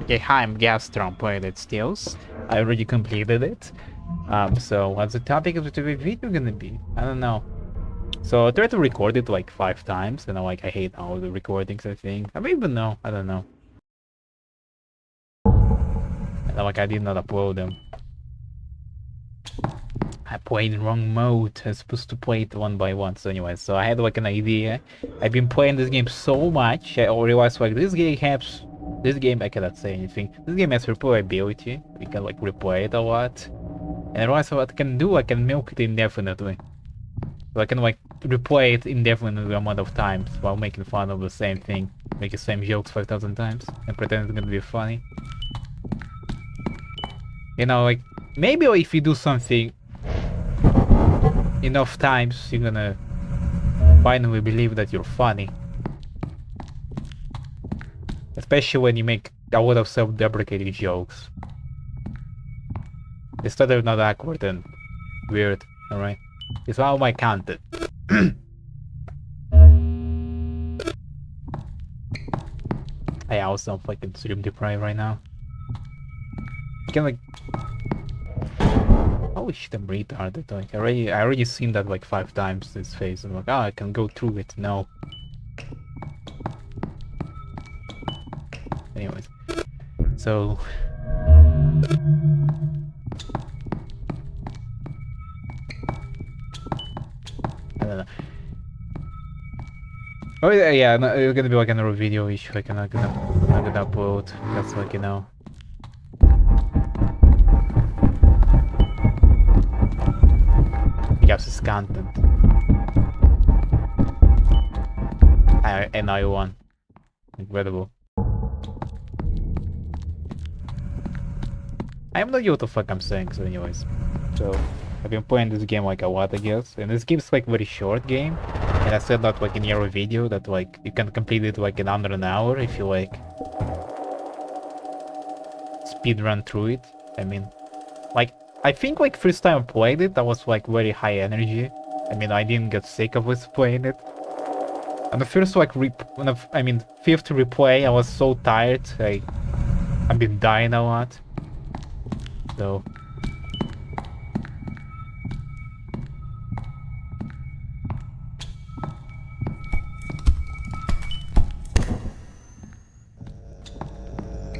Okay, hi, I'm Gastron Pilot Steels. I already completed it. So what's the topic of the video gonna be? I don't know. So I tried to record it like 5 times, and I hate all the recordings, I think. I don't even know. I don't know. And I did not upload them. I played in wrong mode. I was supposed to play it one by one. So anyway, so I had like an idea. I've been playing this game so much, I realized like this game I cannot say anything. This game has replayability. You can like replay it a lot. And I realized what I can do, I can milk it indefinitely. So I can like replay it indefinitely amount of times while making fun of the same thing. Make the same jokes 5,000 times and pretend it's gonna be funny. You know, like, maybe if you do something enough times, you're gonna finally believe that you're funny. Especially when you make a lot of self-deprecating jokes. Instead they're not awkward and weird, alright? It's all my content. I also am fucking stream deprived right now. I can like... Holy shit, I'm retarded. Like, I already seen that like 5 times, this face. I'm like, oh, I can go through it. No. Anyways. So... I don't know. Oh yeah, no, it's gonna be like another video which like I'm not gonna upload. That's like, you know. Because it's content. And I won. Incredible. I have no idea what the fuck I'm saying, so anyways. So I've been playing this game like a lot, I guess. And this game's like very short game. And I said that like in your video that like you can complete it like in under an hour if you like speed run through it. I mean, like, I think like first time I played it, I was like very high energy. I mean, I didn't get sick of us playing it. And the first like fifth replay, I was so tired. I've been dying a lot. So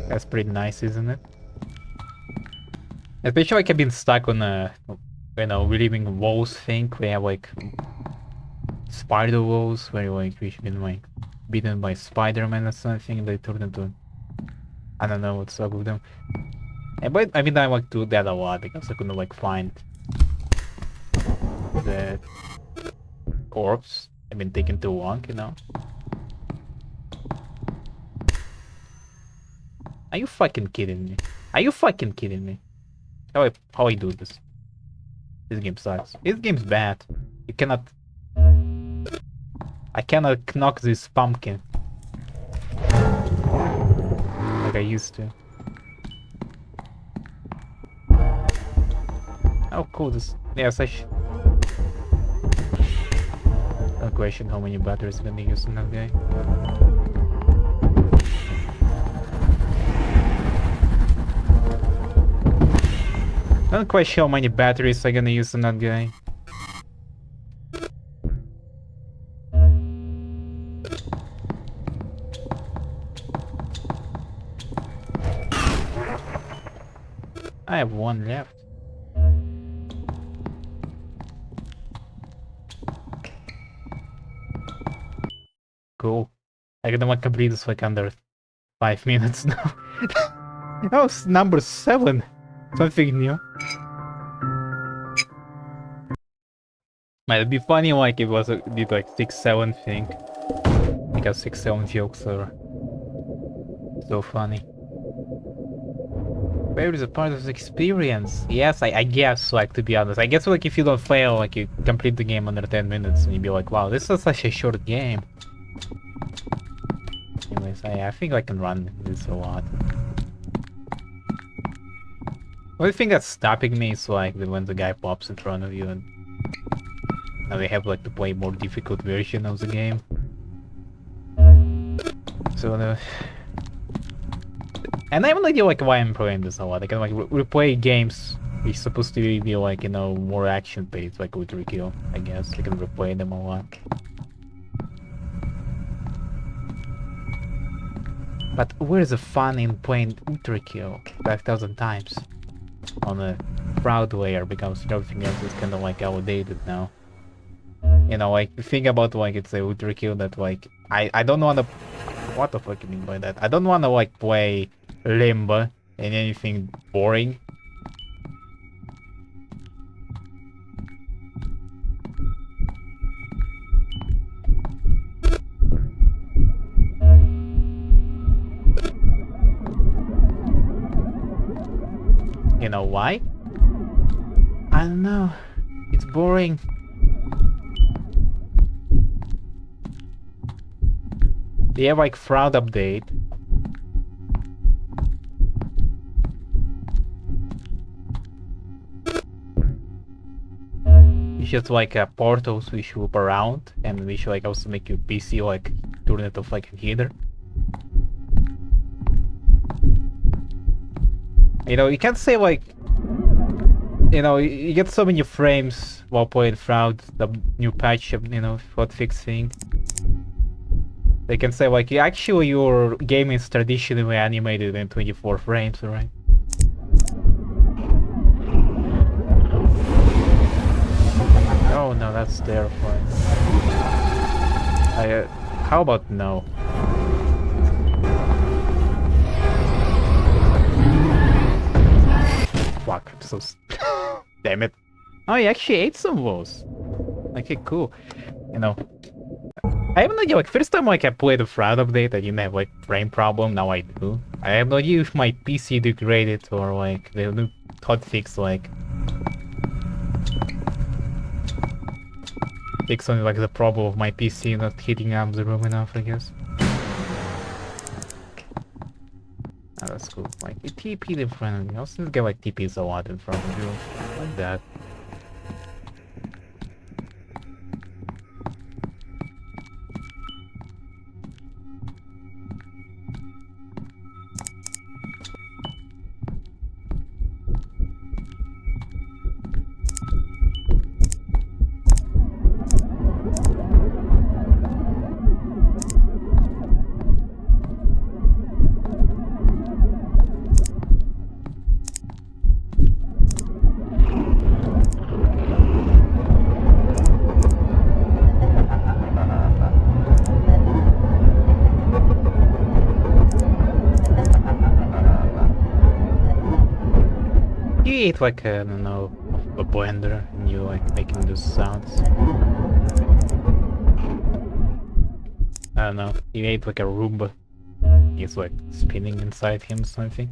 that's pretty nice, isn't it? Especially like I've been stuck on a, you know, relieving walls thing. We have like spider walls where like we've been like beaten by Spider-Man or something. They turned into, I don't know what's up with them. But I mean, I like do that a lot because I couldn't like find the corpse. I've been taking too long, you know. Are you fucking kidding me? Are you fucking kidding me? How I do this? This game sucks. This game's bad. You cannot... I cannot knock this pumpkin like I used to. Oh cool, this... Yes, Don't question how many batteries I'm gonna use in that guy. Don't question how many batteries I'm gonna use on that guy. I have one left. Cool. I can complete this like under 5 minutes now. That was number 7. Something new. Might be funny like it was did like 6-7 thing. Because 6-7 jokes are so funny. Failure is a part of the experience. Yes, I guess, like, to be honest. I guess like if you don't fail, like you complete the game under 10 minutes and you'd be like, wow, this is such a short game. Anyways, I think I can run this a lot. The only thing that's stopping me is like when the guy pops in front of you and now they have like to play more difficult version of the game. So And I have no idea like why I'm playing this a lot. I can like replay games which supposed to be like, you know, more action based, like Ultra Kill, I guess. I can replay them a lot. But where's the fun in playing Ultra Kill 5,000 times on a proud layer, because everything else is kind of like outdated now. You know, like think about like it's a Ultra Kill that like I don't wanna. What the fuck you mean by that? I don't wanna like play Limbo and anything boring. You know why? I don't know. It's boring. They have like fraud update. It's just like portals which loop around and which like also make your PC like turn it off like a heater. You know, you can't say like, you know, you get so many frames while playing Fraud, the new patch, you know, hotfix thing. They can say like, actually your game is traditionally animated in 24 frames, right? Oh no, that's terrifying. How about no? Fuck, I'm so damn it. Oh, he actually ate some of those. Okay, cool. You know, I have no idea, like, first time like I played the Fraud update, I didn't have like frame problem, now I do. I have no idea if my PC degraded or like the new hotfix like fix on like the problem of my PC not heating up the room enough, I guess. Oh, that's cool. Like, it TP'd in front of me. I also get like TPs a lot in front of you. Like that. You ate like I don't know, a blender and you like making those sounds. I don't know. You ate like a Roomba. He's like spinning inside him or something.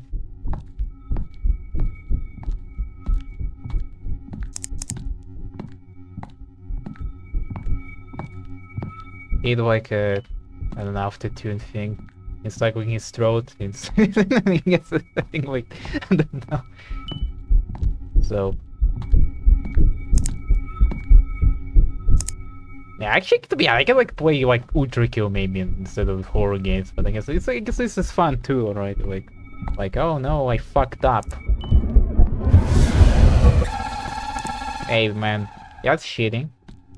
He ate like a, I don't know, after-tune thing. It's like in his throat. It's I guess I think like I don't know. So yeah, actually, to be honest, I can like play like Ultra Kill maybe instead of horror games, but I guess it's I guess this is fun too, right? Like oh no, I fucked up. Hey man, that's cheating.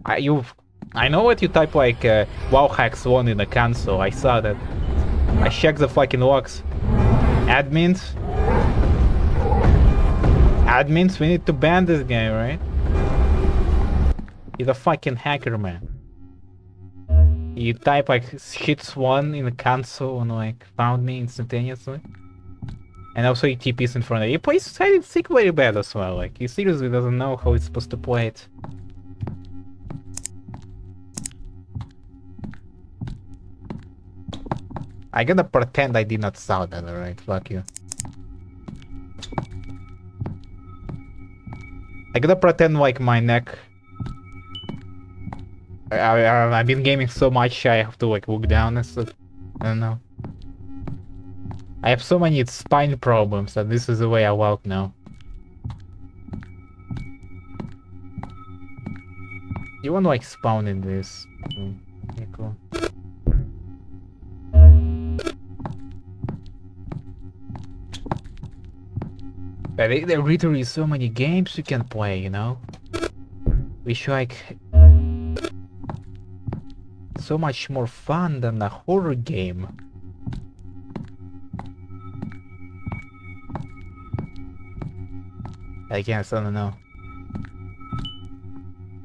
I know what you type like WoW hacks 1 in the console. I saw that. I checked the fucking logs. Admins, we need to ban this guy, right? He's a fucking hacker, man. You type like hits 1 in the console and like found me instantaneously. And also he TPs in front of you. He plays hide and seek very bad as well. Like he seriously doesn't know how he's supposed to play it. I gotta pretend I did not saw that, alright? Fuck you. I gotta pretend like my neck. I've been gaming so much I have to like look down and stuff. I don't know. I have so many spine problems that this is the way I walk now. You wanna like spawn in this? Okay, cool. There are literally so many games you can play, you know? Which like so much more fun than a horror game. I guess, I don't know.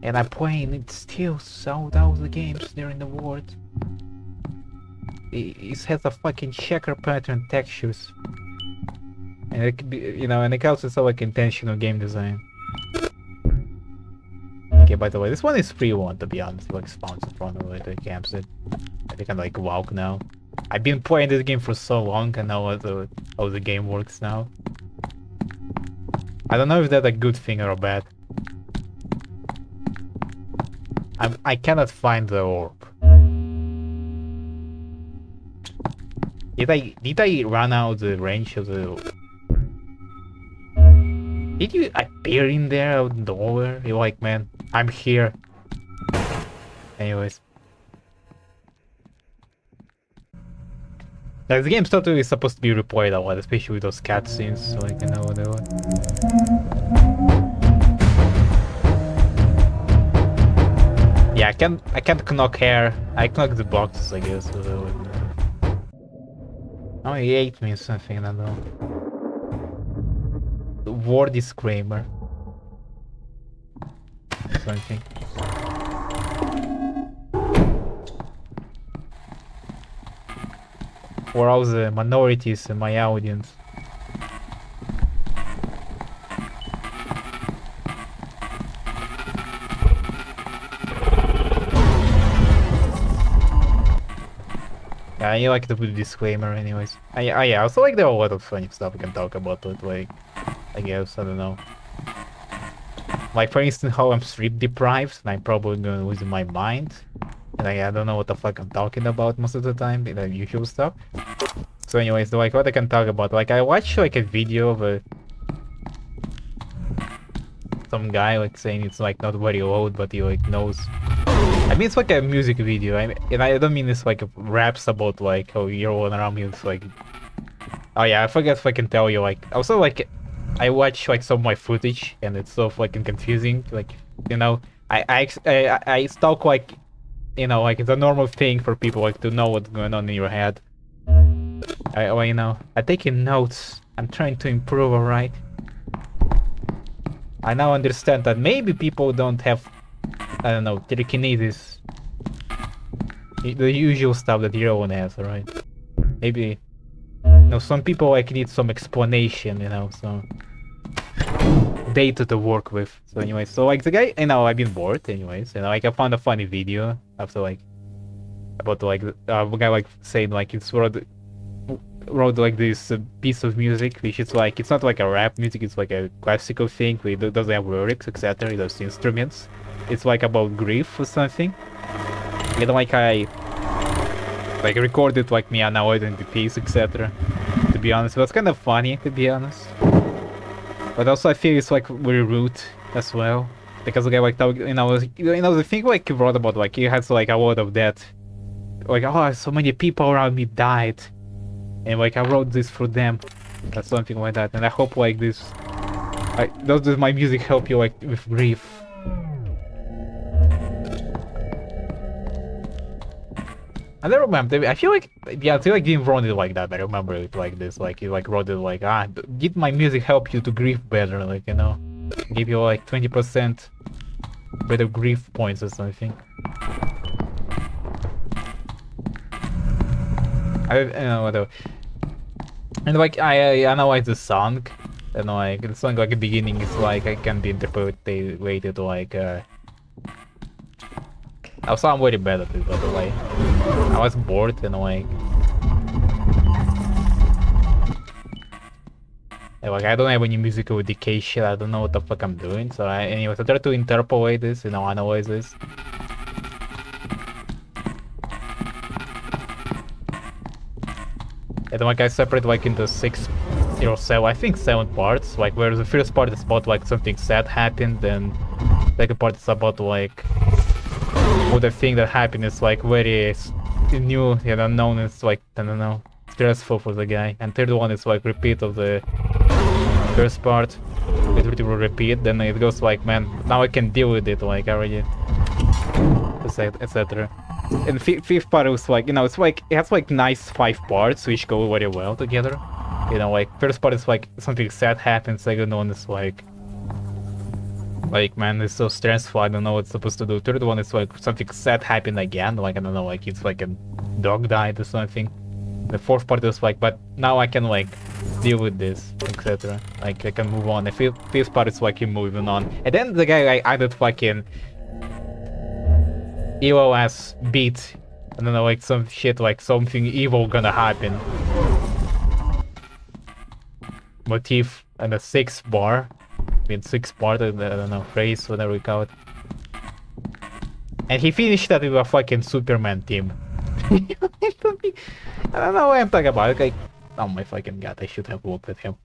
And I'm playing it still sold out the games there in the world. It has a fucking checker pattern textures. And it could be, you know, and it also has like intentional game design. Okay, by the way, this one is free one, to be honest, like spawns in front of the campsite. I can like walk now. I've been playing this game for so long, I know how the game works now. I don't know if that's a good thing or a bad. I cannot find the orb. Did I run out the range of the? Did you appear in there out of nowhere? You're like, man, I'm here. Anyways. Like, the game's totally supposed to be replayed a lot, especially with those cutscenes, so like, you know, whatever. Yeah, I can't knock hair. I knock the boxes, I guess. Oh, he ate me or something, I don't know. War disclaimer. Something. For all the minorities in my audience. Yeah, I like to put a disclaimer anyways. Yeah, I also like there are a lot of funny stuff we can talk about it, like, I guess, I don't know. Like, for instance, how I'm sleep deprived and I'm probably gonna lose my mind. And I don't know what the fuck I'm talking about most of the time, the usual stuff. So anyways, like, what I can talk about, like, I watched like a video of some guy like saying it's like not very old, but he like knows. I mean, it's like a music video, and I don't mean it's like raps about like how everyone around me is like. Oh yeah, I forget if I can tell you, like, also like I watch like some of my footage and it's so fucking confusing, like, you know, I stalk, like, you know, like it's a normal thing for people like to know what's going on in your head. Well, you know, I'm taking notes. I'm trying to improve, alright? I now understand that maybe people don't have, I don't know, telekinesis. The usual stuff that everyone has, alright? Maybe, you know, some people like need some explanation, you know, some data to work with. So anyway, so like the guy, you know, I've been bored anyways, you know, like I found a funny video after like, about like, a guy like saying like it's wrote like this piece of music, which is like, it's not like a rap music, it's like a classical thing, it doesn't have lyrics, etc. It has instruments. It's like about grief or something. And like I like recorded like me analyzing the piece, etc. To be honest, it was kind of funny, to be honest. But also I feel it's like very rude as well, because the guy like, you know, the thing like he wrote about, like he has like a lot of that, like, oh, so many people around me died, and like I wrote this for them, or something like that. And I hope like this, does my music help you like with grief? I don't remember. I feel like, yeah, I feel like he didn't wrote it like that. I remember it like this. Like he like wrote it like, did my music help you to grieve better? Like, you know, give you like 20% better grief points or something. I don't know, whatever. And like I analyze the song, and like the song like the beginning is like I can be interpreted like also I'm very bad at it, by the way. I was bored and like I don't have any musical education. I don't know what the fuck I'm doing. So anyways, I try to interpolate this, you know, analyze this. And like I separate like into 6 or 7, I think 7 parts. Like where the first part is about like something sad happened, then second part is about like all the thing that happened is like very new and unknown. It's like, I don't know, stressful for the guy. And third one is like repeat of the first part, it will repeat, then it goes like, man, now I can deal with it, like already, etc. And fifth part was like, you know, it's like, it has like nice 5 parts which go very well together. You know, like first part is like something sad happens, second one is like man, it's so stressful, I don't know what's supposed to do. Third one is like something sad happened again, like I don't know, like it's like a dog died or something. The fourth part is like, but now I can like deal with this, etc. Like I can move on. The fifth part is like you moving on. And then the guy like added fucking evil ass beat. I don't know, like some shit like something evil gonna happen. Motif and a 6th bar. I mean 6th part, I don't know, phrase, whatever we call it. And he finished that with a fucking Superman team. I don't know what I'm talking about. Like, oh my fucking god, I should have looked at him.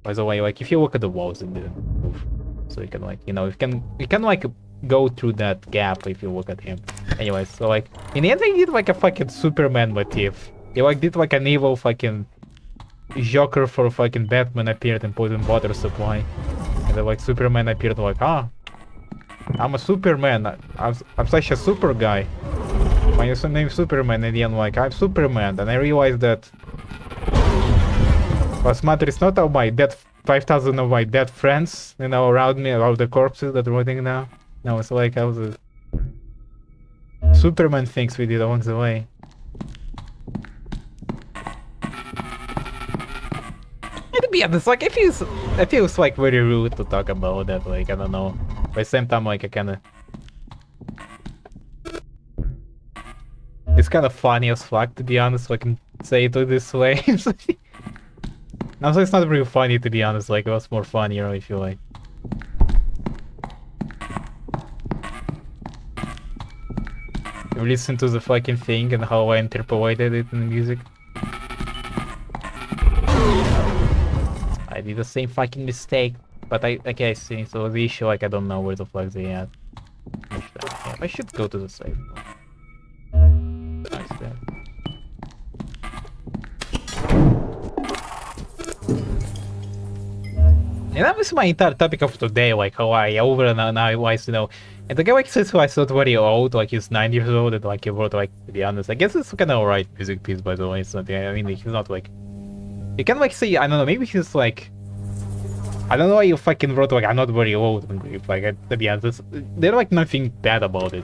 By the way, like if you look at the walls, it didn't move. So you can like, you know, you can like go through that gap if you look at him. Anyways, so like in the end they did like a fucking Superman motif. They like did like an evil fucking Joker for fucking Batman appeared and put in water supply. And then like Superman appeared like, ah, I'm a Superman. I'm such a super guy. My name is Superman, and then like I'm Superman, and I realized that what matters is not all my dead 5,000 of my dead friends, you know, around me, all the corpses that are rotting now. No, it's like I was a Superman things we did along the way. And to be honest, like it feels like very rude to talk about that. Like I don't know. But at the same time, like I kinda. It's kind of funny as fuck, to be honest, so I can say it this way. No, so it's not really funny, to be honest, like, it was more funnier, I feel like. You listen to the fucking thing and how I interpolated it in the music. I did the same fucking mistake, but okay, I see, so the issue, like, I don't know where the fuck they at. I should go to the site. Nice there. And that was my entire topic of today, like how I over and I was, you know, and the guy like says who I thought very old, like he's 9 years old, and like he wrote, like, to be honest, I guess it's kind of alright music piece, by the way. It's not, I mean, he's not like, you can like say, I don't know, maybe he's like, I don't know why you fucking wrote like I'm not very old, like to be honest, there's like nothing bad about it,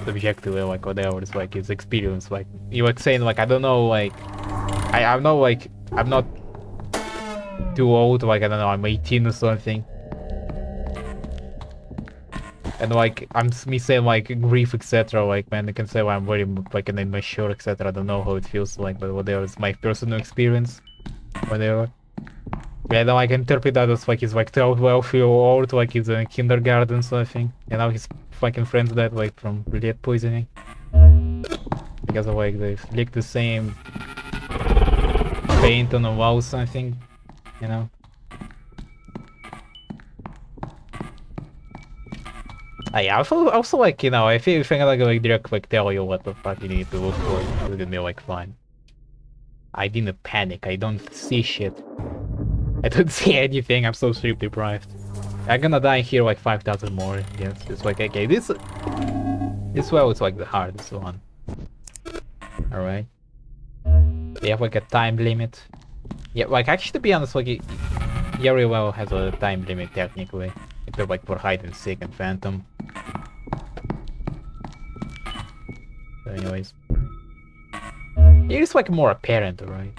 subjectively, like whatever, it's like his experience, like you were saying, like I don't know, like I'm not like I'm not too old, like I don't know, I'm 18 or something, and like I'm me saying like grief, etc. Like man, you can say, well, I'm very like an immature, etc. I don't know how it feels like, but whatever, it's my personal experience, whatever. Yeah, then I can interpret that as like he's like 12 year old, like he's in kindergarten or something, and now his fucking friends died like from lead poisoning because of like they licked the same paint on the wall or something, you know. I also like, you know, if I'm gonna like direct like tell you what the fuck you need to look for, it's gonna be like fine. I didn't panic, I don't see shit. I don't see anything, I'm so sleep deprived. I'm gonna die here like 5,000 more. Yes, it's like, okay, this well, it's like the hardest one. Alright. They have like a time limit. Yeah, like actually to be honest, like very well has a time limit technically. Except like for hide and seek and phantom. So anyways. It's like more apparent, right?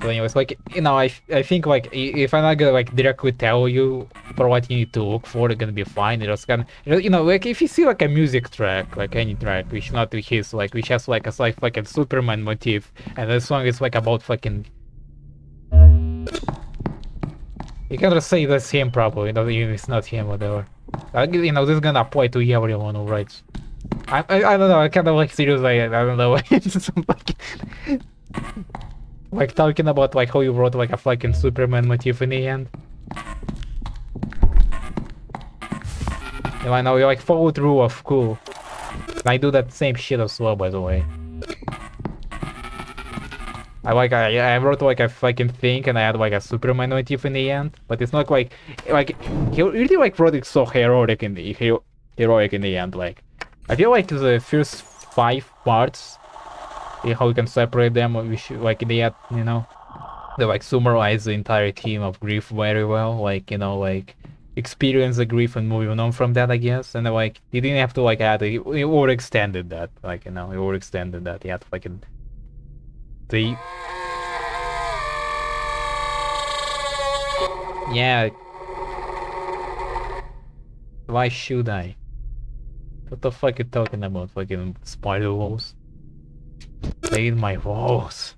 So anyways, like, you know, I think like if I'm not gonna like directly tell you for what you need to look for, it's gonna be fine. It's gonna, you know, like if you see like a music track, like any track, which not his, like which has like a fucking Superman motif, and the song is like about fucking, you can just say that's him probably, you know, it's not him, whatever. You know, this is gonna apply to everyone who writes. I don't know, I kind of like seriously, I don't know. It's like talking about like how you wrote like a fucking Superman motif in the end. You know, I know you like follow through of cool. And I do that same shit as well, by the way. I wrote like a fucking thing and I had like a Superman motif in the end, but it's not like he really like wrote it so heroic in the heroic in the end. Like I feel like the first 5 parts, how we can separate them, we should like in the end, you know, they like summarize the entire theme of grief very well. Like, you know, like experience the grief and moving on from that, I guess. And like you didn't have to like add it overextended that, like, you know, it overextended that. You had to like the yeah. Why should I? What the fuck you talking about? Fucking spider walls? Playing my walls.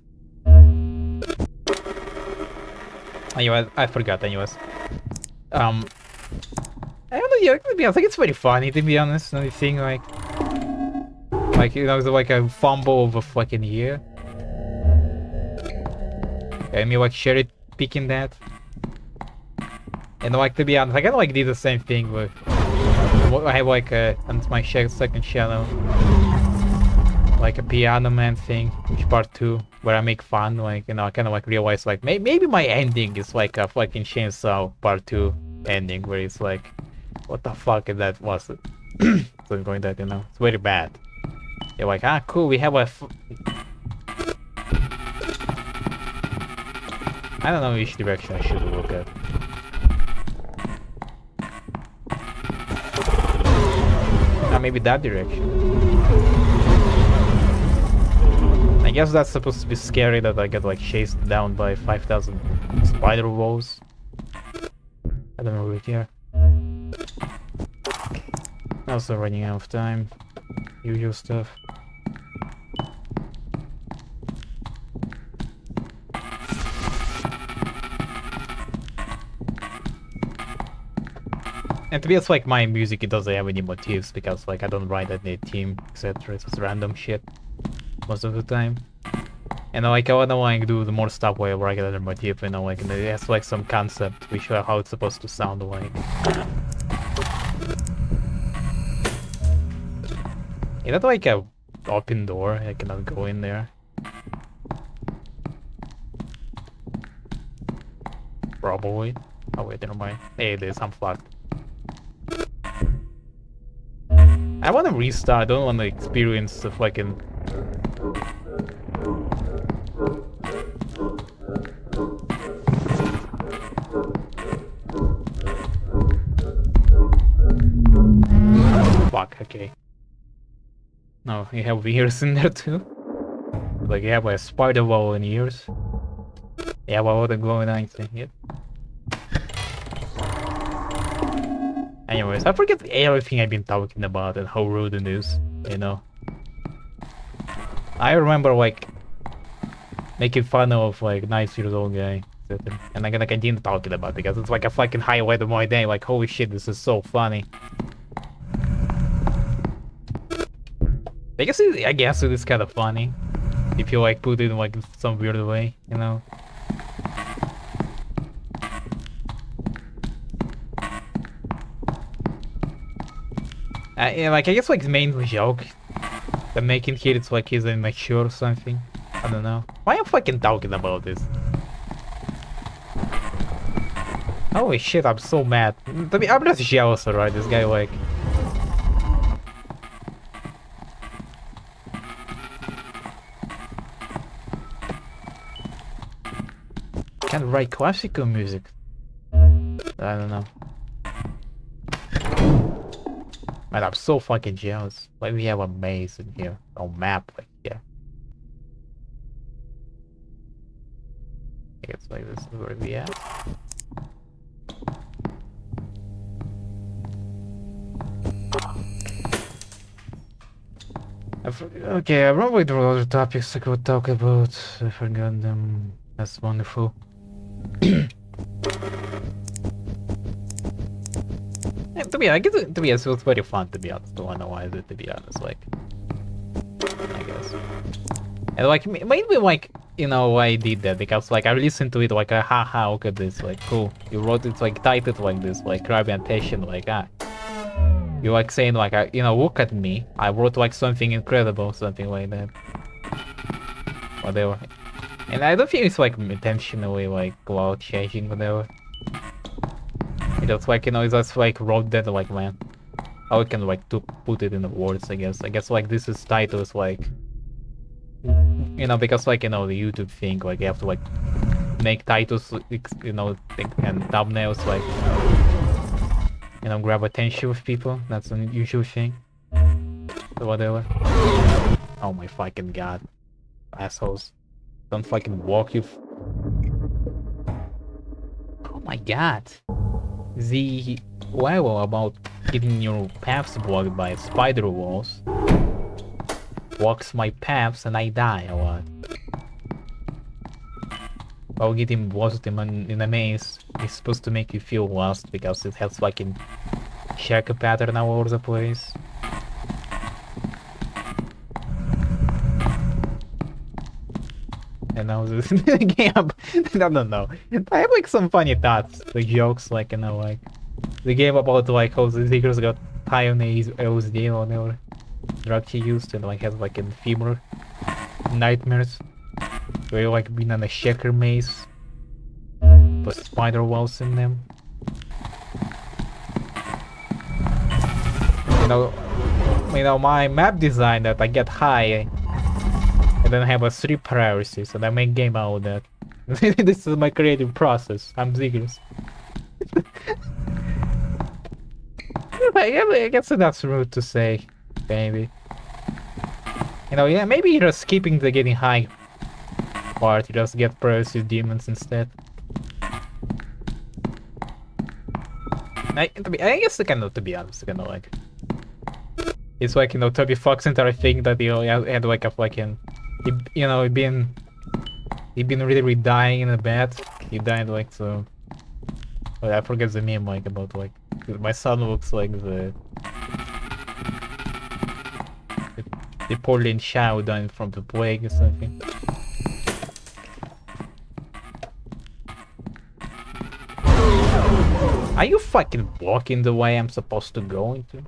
Anyway, I forgot. Anyways, I don't know. Yeah, to be honest, like it's very funny. To be honest, another thing like you know, it's like a fumble of a fucking year. And me like cherry picking that. And like to be honest, I kind of like did the same thing with I have like on my second channel, like a Piano Man thing, which part 2, where I make fun, like, you know, I kind of like realize like maybe my ending is like a fucking Chainsaw part 2 ending, where it's like, what the fuck is that? Was it? Something like that, you know, it's very bad. You're like, ah, cool, we have a. I don't know which direction I should look at. Maybe that direction. I guess that's supposed to be scary that I get like chased down by 5,000 spider wolves. I don't really care. Also running out of time. Usual stuff. And to be honest, like my music, it doesn't have any motifs because like I don't write any theme, etc. It's just random shit most of the time. And like I wanna like do the more stuff where I get another motif, you know, like and it has like some concept which how it's supposed to sound like. Is that like a open door? I cannot go in there. Probably. Oh wait, never mind. Hey, it is. I'm fucked. I want to restart. I don't want to experience the fucking. Fuck. Okay. No, you have ears in there too. Like you have a spider wall in ears. Yeah, what the glowing eyes in here. Anyways, I forget everything I've been talking about and how rude it is, you know. I remember like making fun of like 9 years old guy, and I'm gonna continue talking about it because it's like a fucking highlight of my day. Like holy shit, this is so funny. I guess it is kind of funny if you like put it in like some weird way, you know. Yeah, like I guess like the main joke the making here it's like he's immature or something. I don't know. Why am I fucking talking about this? Holy shit, I'm so mad. I'm just jealous, alright? This guy like. Can't write classical music. I don't know. Man, I'm so fucking jealous. Like we have a maze in here, a map, like yeah. I guess like this is where we at. Okay, I remember there were other topics I could talk about. I forgot them. That's wonderful. To be honest, it was very fun to be honest. Don't know why is it to be honest, like I guess. And like maybe like you know why I did that because like I listened to it like haha look at this like cool. You wrote it like titled like this like grabbing attention like you like saying like you know look at me. I wrote like something incredible, something like that. Whatever. And I don't think it's like intentionally like cloud changing whatever. It's just like, you know, it's just like wrote that like, man. How we can like to put it in the words, I guess. I guess like this is titles like, you know, because like, you know, the YouTube thing, like you have to like make titles, you know, and thumbnails like, you know, grab attention with people. That's an usual thing. So whatever. Oh my fucking god. Assholes. Don't fucking walk you. Oh my god. The level about getting your paths blocked by spider walls blocks my paths and I die a lot. While getting lost in a maze is supposed to make you feel lost because it has fucking check a pattern all over the place. And now this game, I don't know. I have like some funny thoughts, like jokes, like, you know, like the game about like how the Seekers got high on LSD or whatever drug he used and like has like in femur nightmares. Where you like being in a checker maze with spider walls in them. You know, my map design that I get high and then I have a 3 priorities and I make game out of that. This is my creative process. I'm Zigers. I guess that's rude to say, maybe. You know, yeah, maybe you're skipping the getting high part, you just get priority demons instead. I guess kind of, to be honest, kind of like it's like, you know, Toby Fox entire thing that he had like a fucking, you know, he'd been really dying in a bed. He died like so. Well, I forget the meme like about like my son looks like the Portland child dying from the plague or something. Are you fucking blocking the way I'm supposed to go into?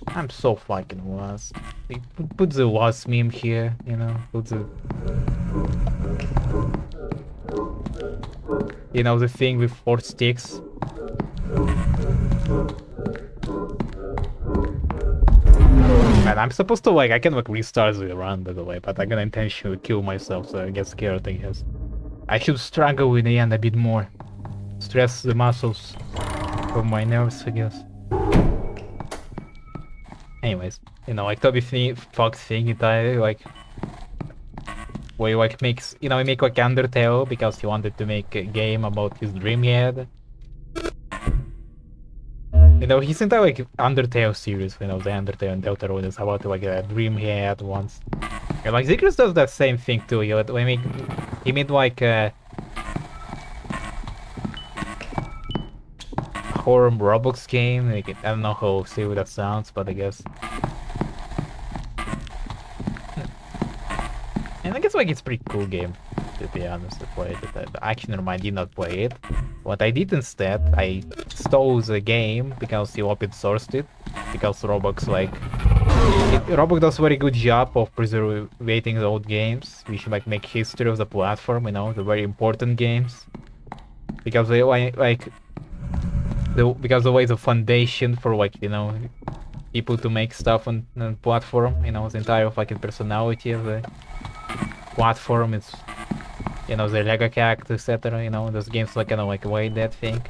I'm so fucking lost. Put the lost meme here, you know, put the... You know, the thing with 4 sticks. And I'm supposed to like, I can like restart the run by the way, but I'm gonna intentionally kill myself so I get scared, I guess. I should struggle with the end a bit more. Stress the muscles of my nerves, I guess. Anyways, you know, like Toby Fox thing, it like where he like makes, you know, he make like Undertale because he wanted to make a game about his dream he had. You know, his entire like Undertale series, you know, the Undertale and Deltarune is about like a dream he had once. And like Zikris does that same thing too. He made like a horror Roblox game. Like, I don't know how silly that sounds, but I guess. And I guess like it's a pretty cool game, to be honest, to play it. Actually, I did not play it. What I did instead, I stole the game because he open sourced it. Because Roblox like Roblox does a very good job of preserving the old games, which like make history of the platform, you know, the very important games. Because they like because the way the foundation for like, you know, people to make stuff on the platform, you know, the entire fucking personality of the platform is, you know, the Lego character, etc. You know, those games like kind of like way that thing.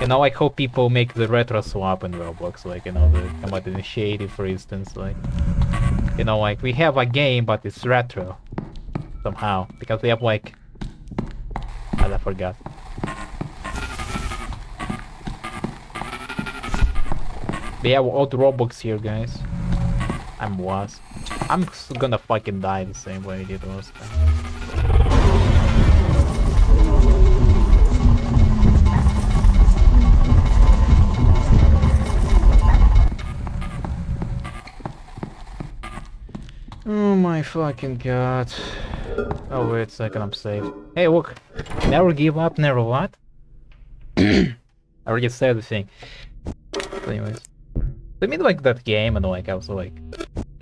You know, like how people make the retro swap in Roblox, like, you know, the Combat Initiative, for instance, like, you know, like we have a game but it's retro somehow because we have like, I forgot. We have old Roblox here, guys. I'm lost. I'm gonna fucking die the same way I did last time. Oh my fucking god. Oh wait a second, I'm safe. Hey look, never give up, never what? I already said the thing. But anyways. I mean, like that game, and like also like,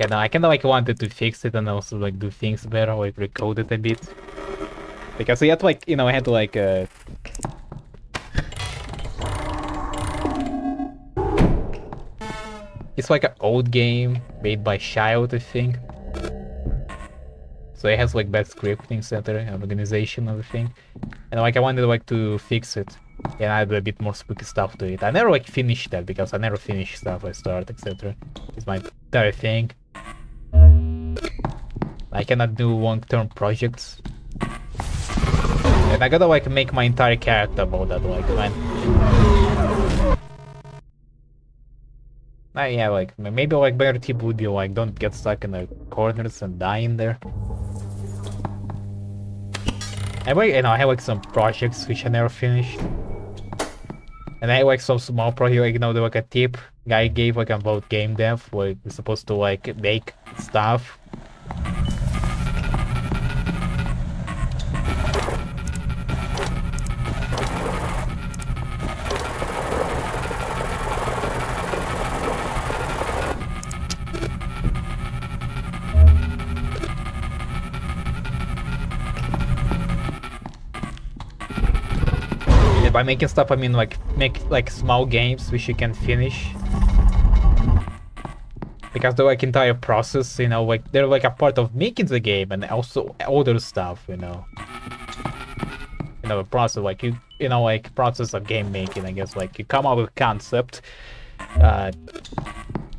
I kinda like wanted to fix it and also like do things better, like recode it a bit. Because we had like, I had like it's like an old game made by Child, I think. So it has like bad scripting center and organization of the thing. And like I wanted like to fix it and add a bit more spooky stuff to it. I never like finished that because I never finish stuff I start, etc. It's my entire thing. I cannot do long-term projects. And I gotta like make my entire character about that, like man. Yeah, like maybe like better tip would be like don't get stuck in the corners and die in there. And I have like some projects which I never finished. And I have like some small project, like like a tip guy gave like about game dev, where you're supposed to like make stuff. By making stuff, I mean like make like small games which you can finish. Because they're like entire process, like they're like a part of making the game and also other stuff, a process like like process of game making, I guess. Like you come up with concept, and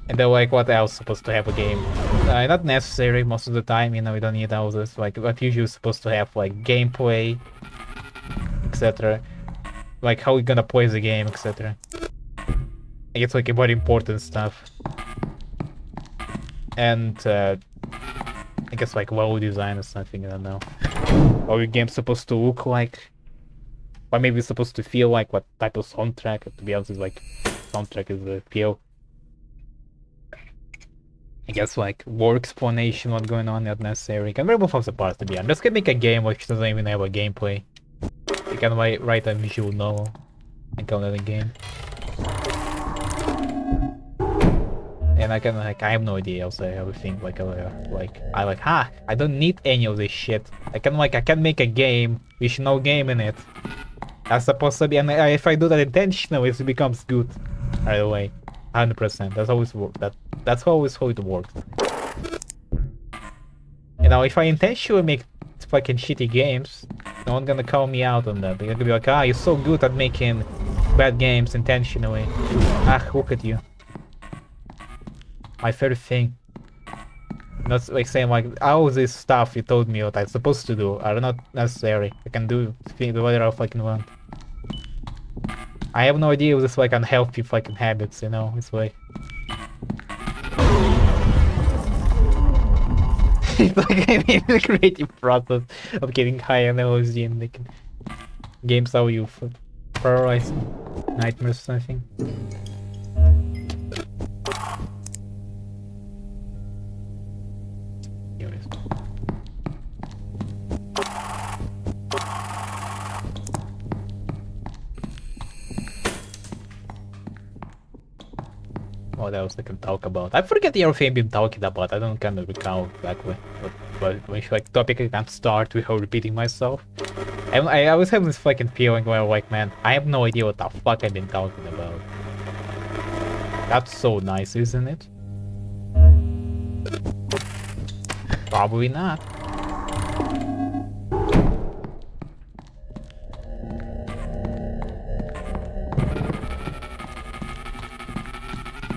then like what else supposed to have a game? Not necessary most of the time, we don't need all this. Like what usually is supposed to have like gameplay, etc. Like how we gonna play the game, etc. It's like a very important stuff. And I guess like level design or something, I don't know. How your game's supposed to look like. Or maybe it's supposed to feel like, what type of soundtrack. To be honest, like soundtrack is the feel. I guess like war explanation, what's going on, not necessary. Can remove from the parts, to be honest. Just can make a game which doesn't even have a gameplay. You can write a visual novel and call it a game. And I can I have no idea else. I have a thing like I don't need any of this shit. I can make a game with no game in it. That's supposed to be, and if I do that intentionally, it becomes good right away, 100%. That's always that's always how it works. If I intentionally make fucking shitty games, no one's gonna call me out on that. They're gonna be like, you're so good at making bad games intentionally. Look at you. My favorite thing. Not like saying like all this stuff you told me what I'm supposed to do are not necessary. I can do whatever I fucking want. I have no idea if this like unhealthy fucking habits, it's like it's like I mean the creative process of getting high on LSD and making games how you paralyze nightmares or something. What else I can talk about? I forget everything I've been talking about. I don't kind of recall exactly but which like topic I can start without repeating myself. I always have this fucking feeling where like, man, I have no idea what the fuck I've been talking about. That's so nice, isn't it? Probably not.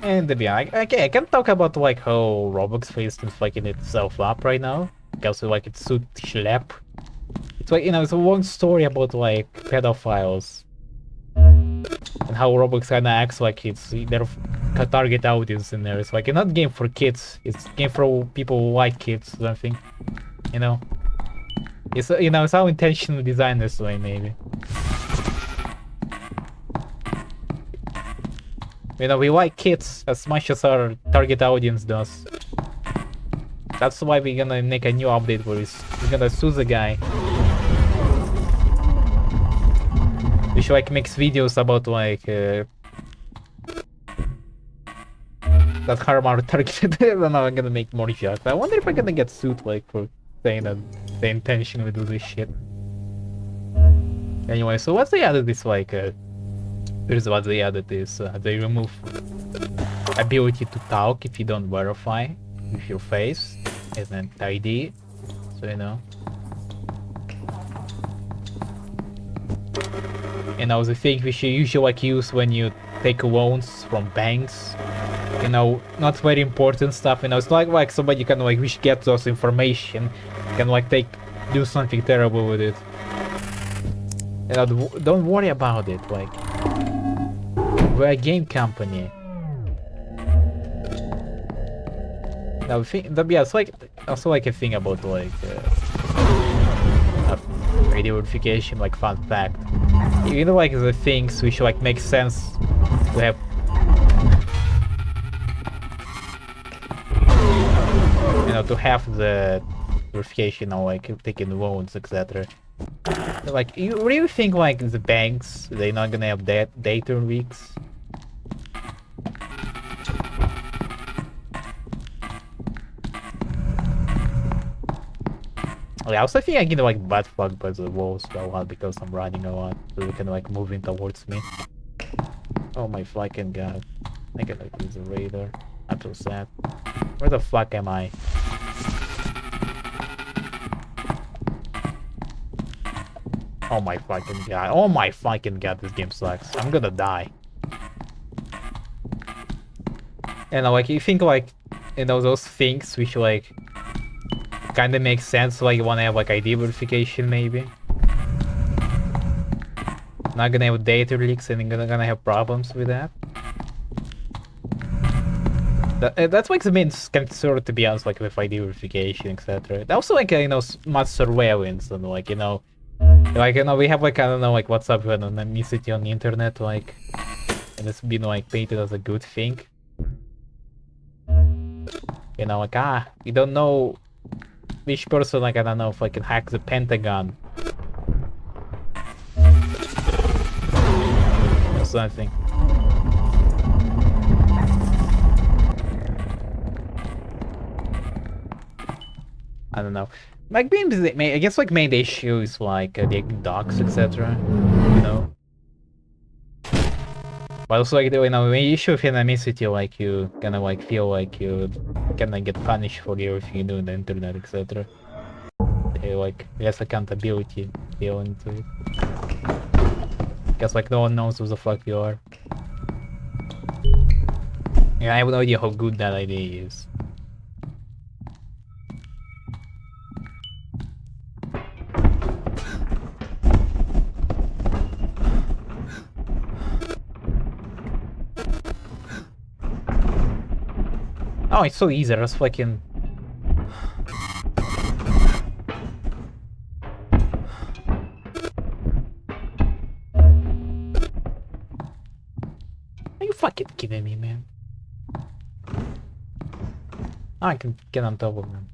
And to be honest, okay, I can talk about like how Roblox for instance fucking itself up right now. Because like it's so schlep. It's like, it's a long story about like pedophiles. And how Roblox kinda acts like it's their target audience in there. It's like, it's not a game for kids, it's a game for people who like kids or something. It's it's how intentionally designed this way, maybe. We like kids as much as our target audience does. That's why we're gonna make a new update where we're gonna sue the guy. Which like makes videos about like that harm our targeted. I don't know, I'm gonna make more jokes. I wonder if I'm gonna get sued, like, for saying that they intentionally do this shit. Anyway, so what's they added this, like, here's what they added is, they remove ability to talk if you don't verify with your face, and then ID, so you know. You know, the thing which you usually like use when you take loans from banks, you know, not very important stuff, you know, it's like somebody can like wish get those information, can like do something terrible with it. You know, don't worry about it, like, we're a game company. Now, yeah, it's like, also like a thing about like, radio verification, like fun fact. You know, like the things which like make sense to have. You know, to have the verification or like taking loans, etc. Like, you really think like the banks, they're not gonna have data leaks? I also think I get like butt fucked by the walls a lot because I'm running a lot, so they can like moving towards me. Oh my fucking god. I can like use a radar. I'm so sad. Where the fuck am I? Oh my fucking god. Oh my fucking god, this game sucks. I'm gonna die. And like, you think like, you know, those things which like kind of makes sense, like you want to have like ID verification maybe. Not gonna have data leaks and you're gonna have problems with that. That's like the main concern, to be honest, like with ID verification, etc. Also like, you know, much surveillance and like, you know, we have like, I don't know, like what's up with anonymity on the internet, like, and it's been like painted as a good thing. You know, like, you don't know which person, like, I don't know, if I can hack the Pentagon or something. I don't know. Like, I guess like main issue is like the docs, etc. You know. But also like, you know, main issue of anonymity, like you kind of like feel like you kind of get punished for everything you do on the internet, etc. Like less accountability feel into it. Guess like no one knows who the fuck you are. Yeah, I have no idea how good that idea is. Oh, it's so easy, just fucking... Are you fucking kidding me, man? Oh, I can get on top of them.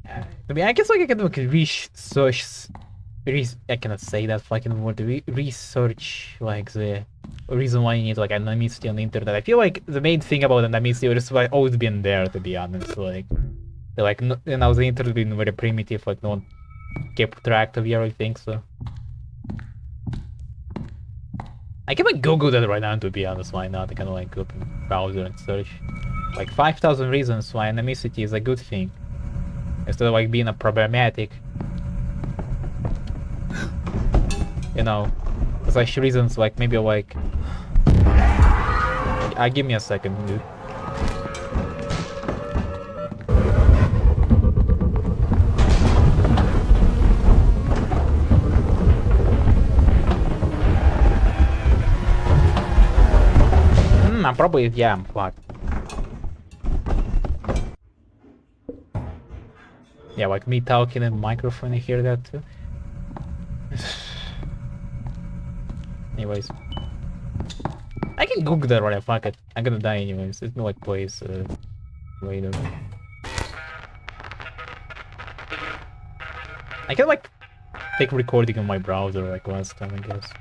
I mean, I guess like I can like research... I cannot say that fucking word. Research like the reason why you need like anonymity on the internet. I feel like the main thing about anonymity is like always been there, to be honest. Like, you know, the internet been very primitive. Like no one kept track of everything, so I can like Google that right now, to be honest. Why not? I can like open browser and search like 5,000 reasons why anonymity is a good thing instead of like being a problematic. You know, such reasons like maybe like... give me a second, dude. I'm probably, yeah, I'm fucked. Yeah, like me talking in the microphone, you hear that too? Anyways, I can Google that right. Fuck it. I'm gonna die anyways. It's no like place later. I can like take recording on my browser like last time, I guess.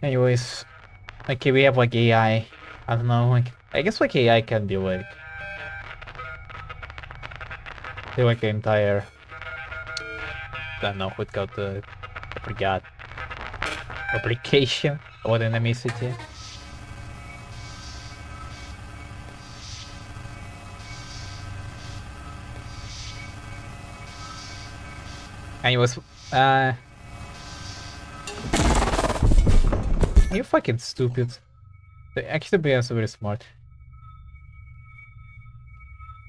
Anyways, okay, we have like AI. I don't know, like I guess like AI can be like the entire. I don't know what called the I forgot application or dynamicity. Anyways, you're fucking stupid. Actually, be also very smart.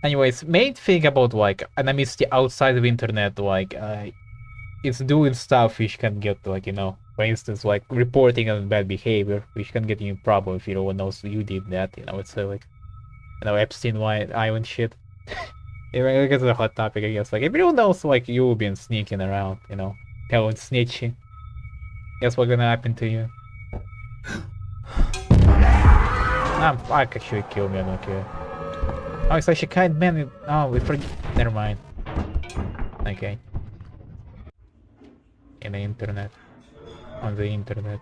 Anyways, main thing about like anonymity outside of internet, like it's doing stuff which can get like for instance, like reporting on bad behavior, which can get you in trouble if no one knows you did that. It's like Epstein Island shit. I guess it's a hot topic. I guess like everyone knows like you've been sneaking around, telling snitching. Guess what's gonna happen to you? I actually kill me. I don't care. Oh, it's like a kind man. Oh, we forget. Never mind. Okay. In the internet. On the internet.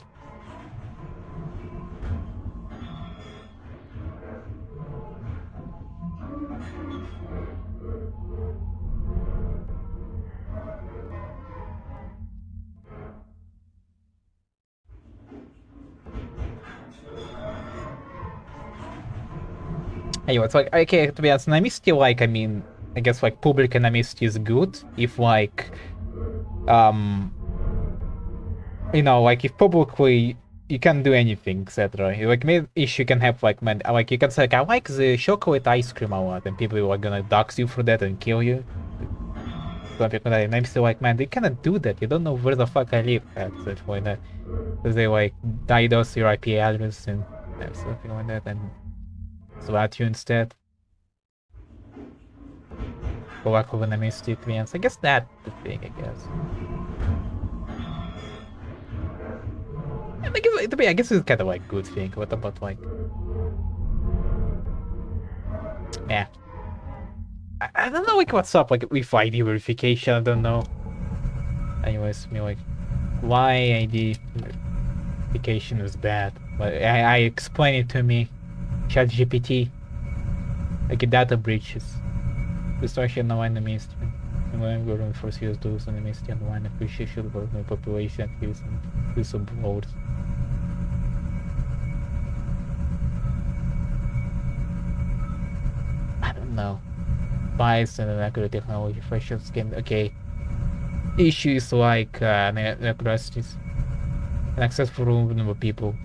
Anyway, it's like, okay, to be honest, anonymity, like, I mean, I guess, like, public anonymity is good if, like, like, if publicly you can do anything, etc. Like, main issue you can have, like, you can say, like, I like the chocolate ice cream a lot, and people are gonna dox you for that and kill you. Something like that. And I'm still like, man, they cannot do that. You don't know where the fuck I live at, something like that. Because they, like, DDoS your IP address and something like that, and swat you instead. For lack of anonymity, to be honest. I guess that's the thing, I guess. I guess it's kind of like good thing. What about like, yeah, I don't know like what's up like with ID verification. I don't know. Anyways, like why ID verification is bad. But I explain it to me. ChatGPT, like data breaches. Distortion online anonymity. When government force use tools anonymity online appreciation for the population using whistleblowers. I don't know. Bias and inaccurate technology fashion skin. Okay. Issues like inaccuracies and access for vulnerable people.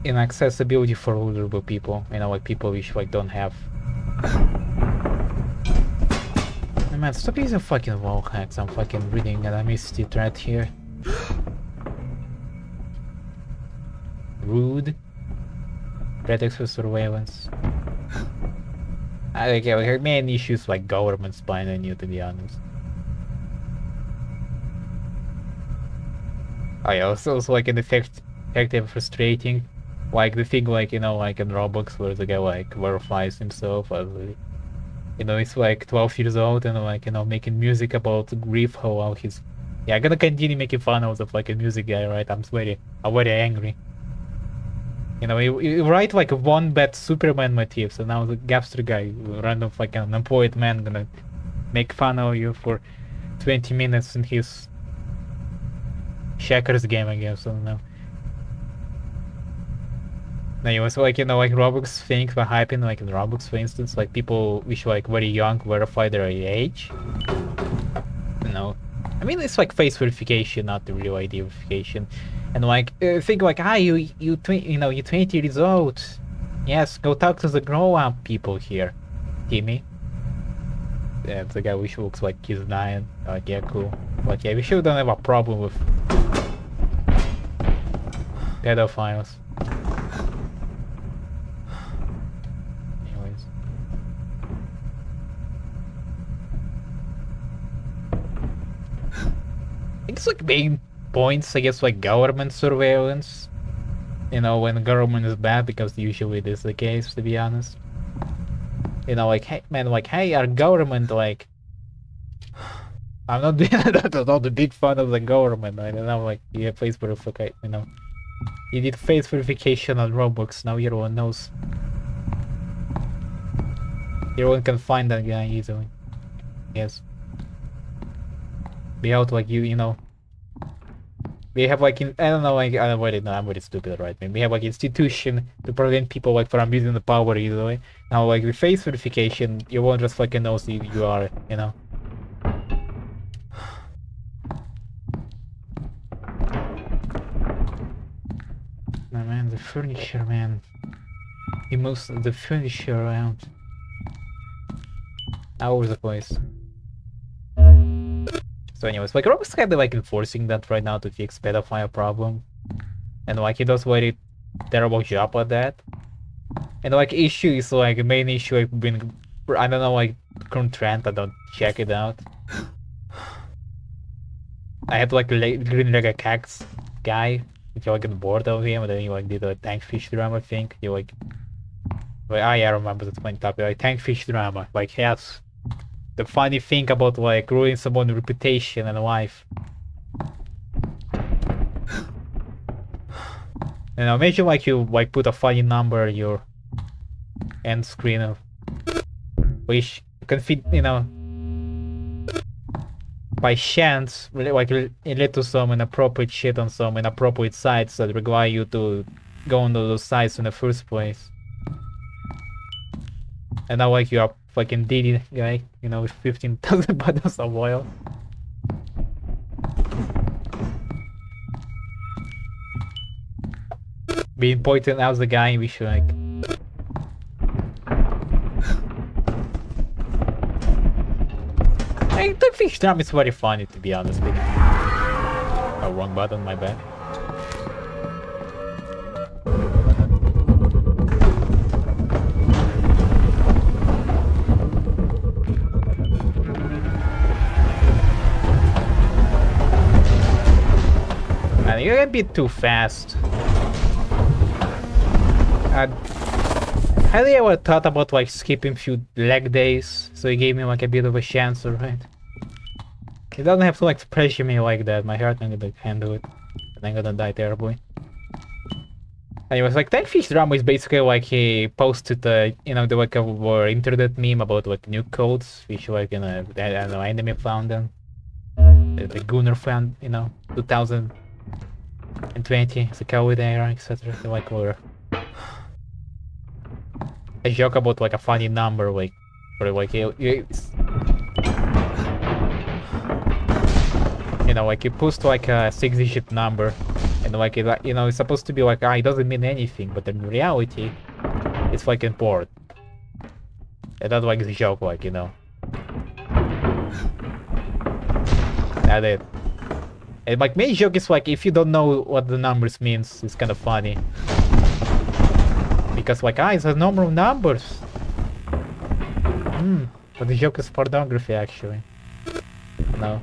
Inaccessibility for vulnerable people. Like people which like don't have. Oh, man, stop using fucking wall hacks. I'm fucking reading anonymity thread here. Rude. Pretext for surveillance. Okay, we have main issues like government spying on you, to be honest. Oh yeah, also like an effective frustrating. Like the thing like, like in Roblox where the guy like verifies himself as he's like 12 years old and like, making music about grief, how he's... Yeah, I'm gonna continue making fun of the fucking music guy, right? I'm very angry. You write like one bad Superman motif, so now the Gapster guy, random fucking unemployed man, gonna make fun of you for 20 minutes in his checkers game, I guess. I don't know. Anyways, like like Roblox things were hyping, like in Roblox, for instance, like people which like very young verify their age. I mean it's like face verification, not the real ID verification. And like think like you're 20 years old. Yes, go talk to the grown-up people here, Timmy. Yeah, the guy which looks like he's 9. Like yeah, cool. But yeah, we sure don't have a problem with pedophiles. Anyways. I guess like main points, I guess like government surveillance. When the government is bad, because usually this is the case, to be honest. You know, like, hey, man, like, hey, our government, like, I'm not being not a big fan of the government. I don't know, like, you have face verification, you know. You did face verification on Roblox, now everyone knows. Everyone can find that guy easily. Yes. Without, like, you know. We have, like, I don't know, like, I'm very stupid, right? We have, like, institution to prevent people, like, from abusing the power easily. Now, like, with face verification, you won't just fucking know who you are, you know. No, man, the furniture, man. He moves the furniture around. All over the place. So anyways, like, Roblox is kind of, like, enforcing that right now to fix pedophile problem. And, like, he does very terrible job at that. And, like, issue is, like, the main issue I've been, I don't know, like, current trend, I don't check it out. I had, like, green like a cactus guy, if you, like, get bored of him, and then you, like, did a tankfish drama, I think. You, like, I remember that one topic, like, tankfish drama. Like, yes, the funny thing about, like, ruining someone's reputation and life. You know, imagine, like, you, like, put a funny number in your end screen of which can fit, you know, by chance, like, relate to some inappropriate shit on some inappropriate sites that require you to go on those sites in the first place. And now, like, you're a fucking Diddy guy, you know, with 15,000 bottles of oil. Being pointed out as the guy we should, like... I don't think Stram is very funny, to be honest with you. Oh, wrong button, my bad. Man, you're a bit too fast. Have you ever thought about, like, skipping few leg days so he gave me, like, a bit of a chance, right? He doesn't have to, like, pressure me like that. My heart ain't gonna handle it, and I'm gonna die terribly. Anyways, like, Tankfish drama is basically like he posted, you know, the, like, a internet meme about, like, new codes, which, like, you know, I don't know, enemy found them. The Gunner found, you know, 2020, the COVID era, etc. Like, or a joke about, like, a funny number, like, or like, you know, like, you post, like, a 6-digit number, and, like, it, you know, it's supposed to be like, it doesn't mean anything, but in reality, it's fucking important. And that's, like, the joke, like, you know. That's it. And, like, main joke is, like, if you don't know what the numbers means, it's kind of funny. Because, like, it's a number of numbers. But the joke is pornography, actually. No.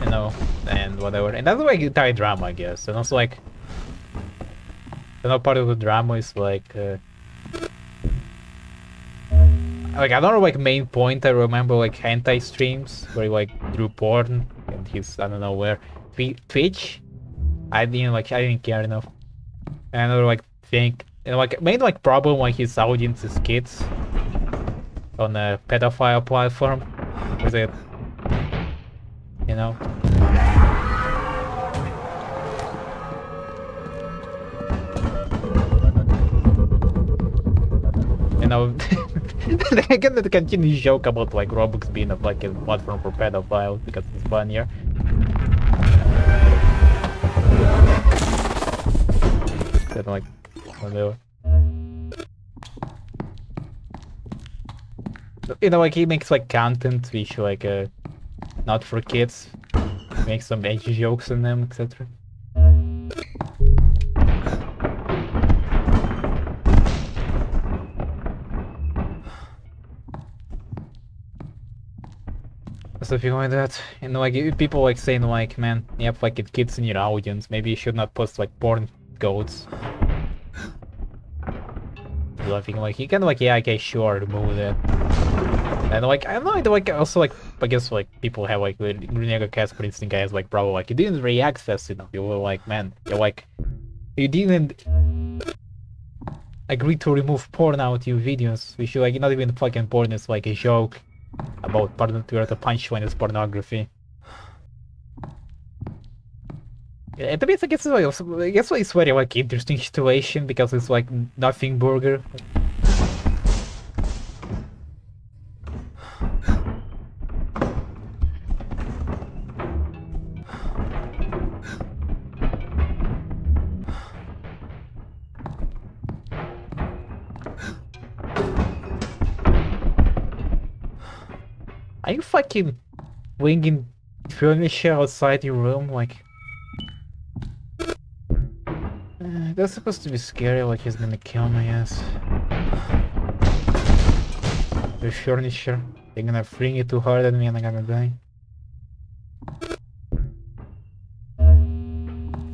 You know, and whatever. And that's, like, entire drama, I guess. And also, like, another part of the drama is, like, I don't know, like, main point. I remember, like, hentai streams where he, like, drew porn, and he's, I don't know where, Twitch. I didn't care enough. And another, like, thing, you know, like, main, like, problem, like, his audience is kids on a pedophile platform. Is it, you know? You know, I can continue joke about, like, Roblox being like a platform for pedophiles because it's funnier. Then, like, whatever. You know, like, he makes, like, content which, like, not for kids. Makes some edgy jokes in them, etc. Something like that. You know, like, people, like, saying, like, man, you have, like, kids in your audience, maybe you should not post, like, porn codes. So I'm thinking like he can like, yeah, okay, sure, remove that. And like I don't know, like also like I guess like people have like Green Cast for instance, guys like bro, like you didn't react fast enough. You were like, man, you're like you didn't agree to remove porn out your videos. We should like not even fucking porn, it's like a joke about pardon to the punchline is pornography. Yeah, to me, I guess it's very like interesting situation because it's like nothing burger. Are you fucking winging furniture outside your room? Like, that's supposed to be scary. Like he's gonna kill me, yes. The furniture, they're gonna fling it too hard at me and I'm gonna die.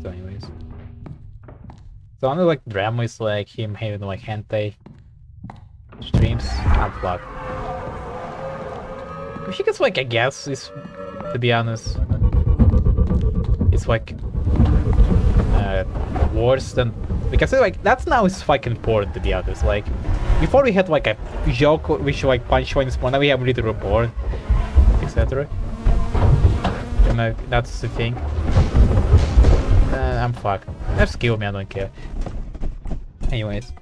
So, anyways, so only like drama is like him having like hentai streams. I'm fucked. She gets like I guess is, to be honest, it's like worse than because like that's now is fucking porn to be honest. Like before we had like a joke which like punchline porn, now we have literal porn, etc. And that's the thing. I'm fucked. Just kill me, I don't care. Anyways.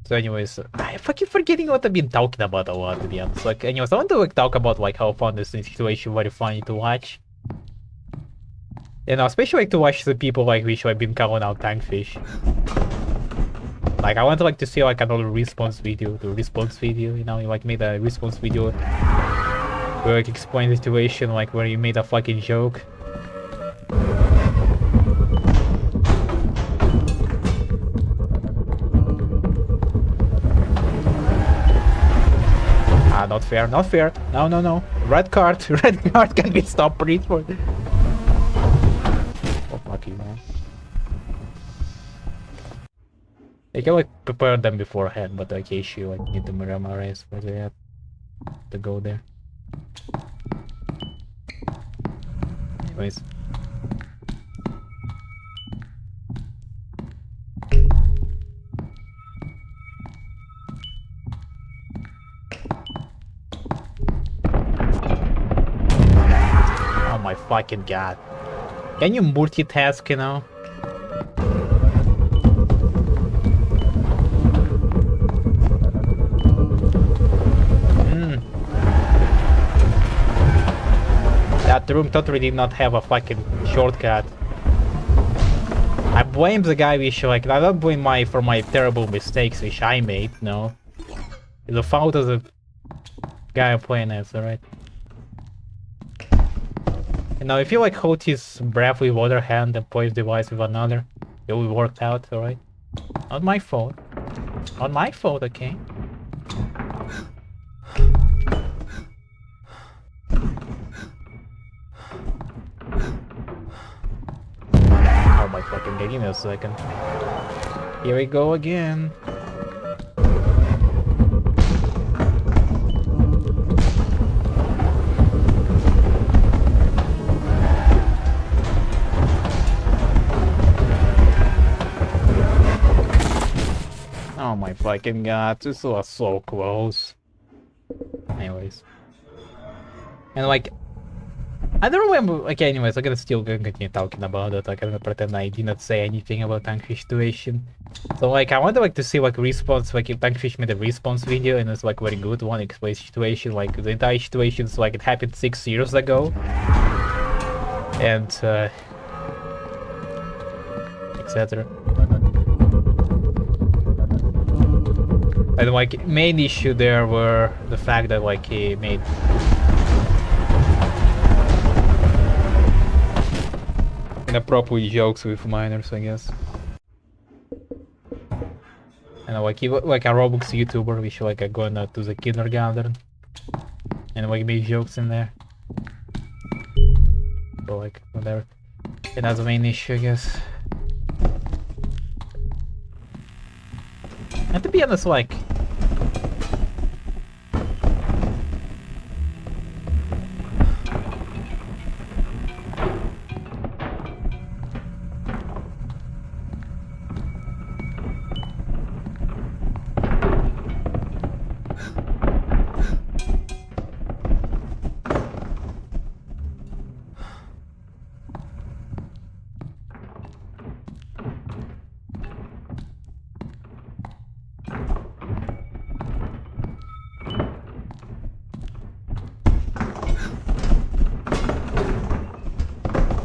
So anyways, I'm fucking forgetting what I've been talking about a lot, to be honest. Like, anyways, I want to like talk about like how I found this situation very funny to watch. You know, especially like to watch the people like which I've been calling out Tankfish. Like, I want to like to see like another response video, you know, you like made a response video where like explain the situation, like where you made a fucking joke. Not fair, not fair. No, no, no. Red card, red card can be stopped, please. For oh, fuck you, man. I can like prepare them beforehand, but like issue, like need to memorize where they have to go there. Anyways. Oh my fucking god. Can you multitask, you know? That room totally did not have a fucking shortcut. I blame the guy which like I don't blame for my terrible mistakes which I made, no. The fault of the guy playing as, alright. And now if you like hold his breath with one hand and point the device with another, it will work out, alright? Not my fault. Not my fault, okay? Oh my fucking god, give me a second. Here we go again. Oh my fucking god, this was so close. Anyways. And like, I don't remember. Okay, anyways, I'm gonna still continue talking about it. Like, I'm gonna pretend I did not say anything about Tankfish situation. So like, I wanted like to see like response, like if Tankfish made a response video and it's like very good one, explains situation, like the entire situation, so like it happened 6 years ago. And etc. And like main issue there were the fact that like he made inappropriate jokes with minors, I guess. And like he like a Roblox YouTuber which like going to the kindergarten and like made jokes in there. but like whatever. And that's the main issue, I guess. And to be honest, like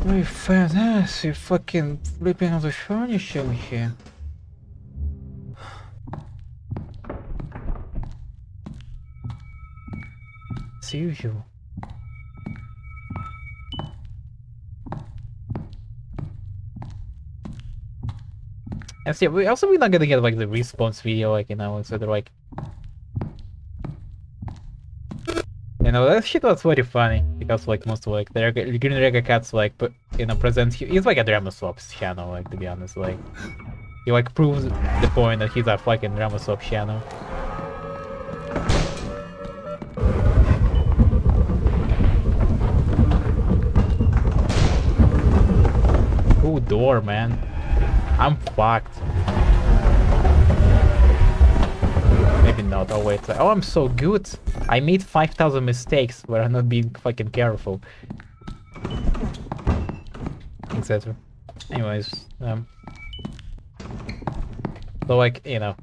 very fast, you're fucking flipping on the furniture here. As usual. And see, we're not gonna get like the response video, like, you know, so they're like, you know, that shit was very funny because like most of like the Green Rega Cats like, you know, presents he's like a drama swaps channel, like, to be honest, like he like proves the point that he's a fucking drama swap channel. Ooh, door, man. I'm fucked. Maybe not. Oh wait. Oh, I'm so good. I made 5,000 mistakes where I'm not being fucking careful, etc. Anyways, so like, you know,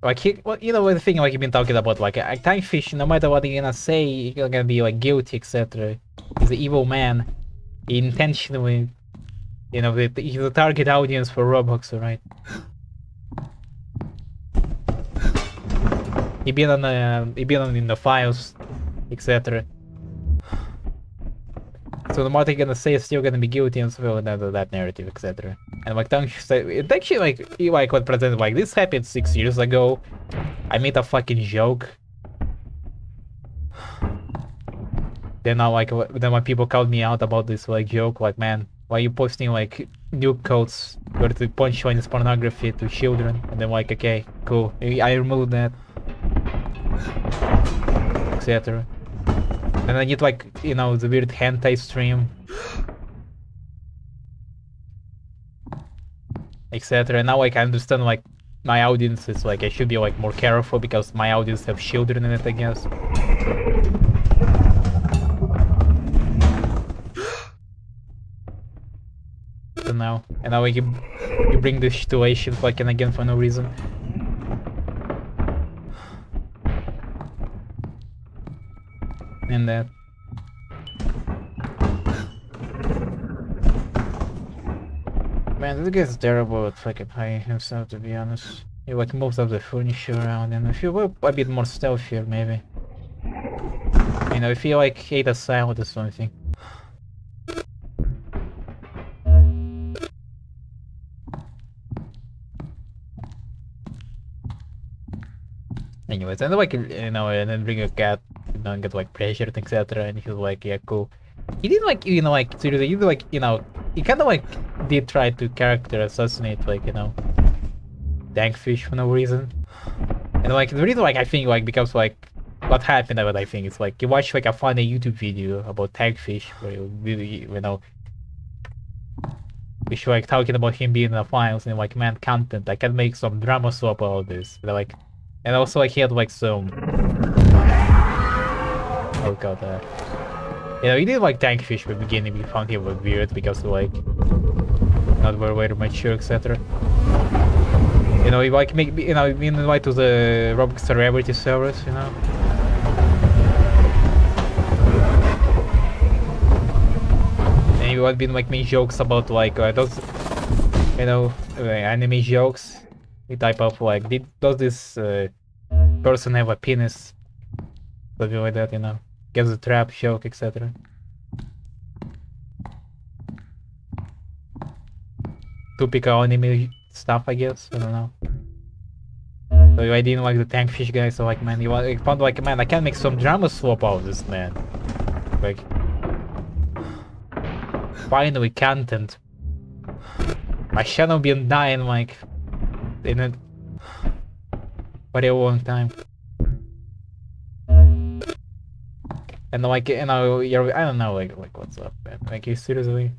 like well, you know, the thing like you've been talking about, like a Tankfish, no matter what you're gonna say, you're gonna be like guilty, etc. He's an evil man. He intentionally, you know, he's the target audience for Roblox, right? He been in the files, etc. So the more they're gonna say, is still gonna be guilty and so that narrative, etc. And like it actually like what presented like this happened 6 years ago. I made a fucking joke. Then now when people called me out about this like joke, like, man, why are you posting like new codes where the punchline is pornography to children? And then like, okay, cool, I removed that, etc. And I get like, you know, the weird hentai stream, etc. And now like I understand like my audience is like I should be like more careful because my audience have children in it, I guess. So now, and now like you bring this situation fucking again for no reason. And that. Man, this guy's terrible at fucking hiding himself, to be honest. He like moves up the furniture around, and if you were a bit more stealthier, maybe. You know, if you like hate a silent or something. Anyways, and like, you know, and then bring a cat, you know, and get like pressured, etc. And he's like, yeah, cool. He didn't like, you know, like seriously, he did like, you know, he kind of like did try to character assassinate, like, you know, Tankfish for no reason. And like the reason, like, I think like because like what happened, I think it's like you watch like a funny YouTube video about Tankfish where you know, which like talking about him being in the files and like, man, content, I can make some drama swap out of this. But like, and also like he had like some, oh god, you know, he did like Tankfish from the beginning. We found him weird because like not very mature, etc. You know, he like make, you know, we invite to the Roblox celebrity servers, you know. And he would been like making jokes about like those, you know, anime jokes. We type of like, does this person have a penis? Something like that, you know. Gives a trap joke, etc. Typical anime stuff, I guess. I don't know. So I didn't like the Tankfish guy, so like, man, he found like, man, I can make some drama swap out of this, man. Like, finally content. My channel been dying like in a very long time. And like, you know, I don't know, like what's up, man? Like, you seriously?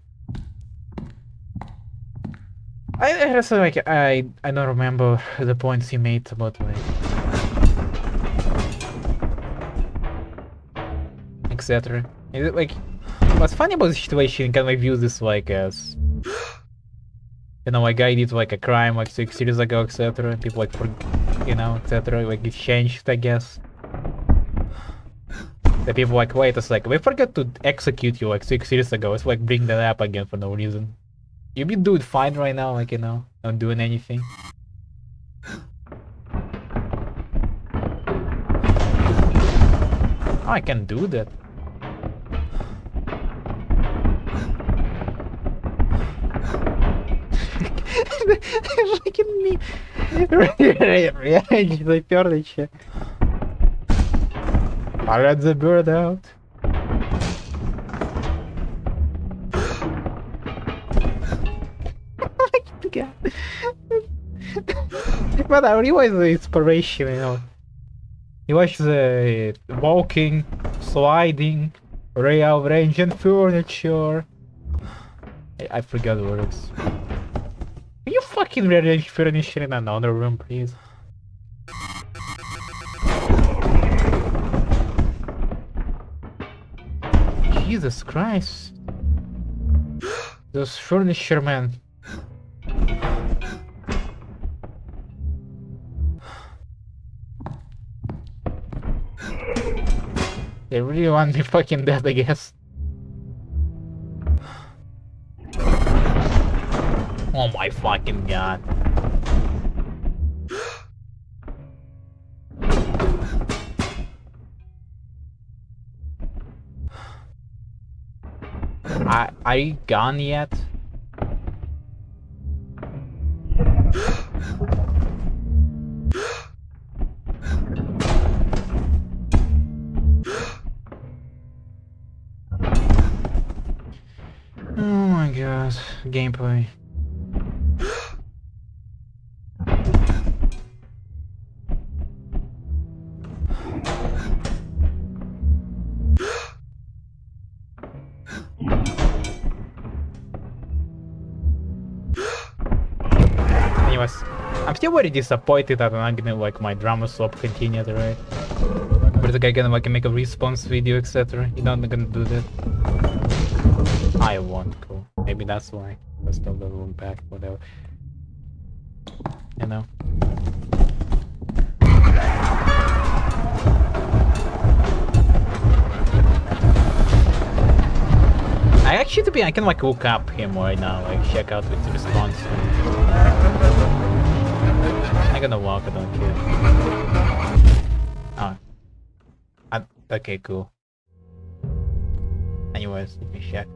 I just like I don't remember the points he made about like etc. Is it like what's funny about the situation? Can I view this like as, you know, a guy did like a crime like 6 years ago, etc. People like you know, etc. Like it changed, I guess. The people like, wait a second, we forgot to execute you like 6 years ago. Let's like bring that up again for no reason. You be doing fine right now, like, you know, not doing anything. Oh, I can do that. Fucking me. Реально заперли че. I let the bird out. But I realized the inspiration, you know. He was walking, sliding, rearranging furniture. I forgot what it is. Can you fucking rearrange furniture in another room, please? Jesus Christ. Those furniture, man. They really want me fucking dead, I guess. Oh my fucking god. Are you gone yet? Oh my god, gameplay. Anyways, I'm still very disappointed that I'm not gonna like my drama swap continued, right? But the guy gonna like make a response video, etc. You're not gonna do that. I won't go. Maybe that's why. I still don't look back, whatever. You know. I actually, to be, I can like look up him right now, like check out with the response. I'm gonna walk, I don't care. Oh. Okay, cool. Anyways, let me check.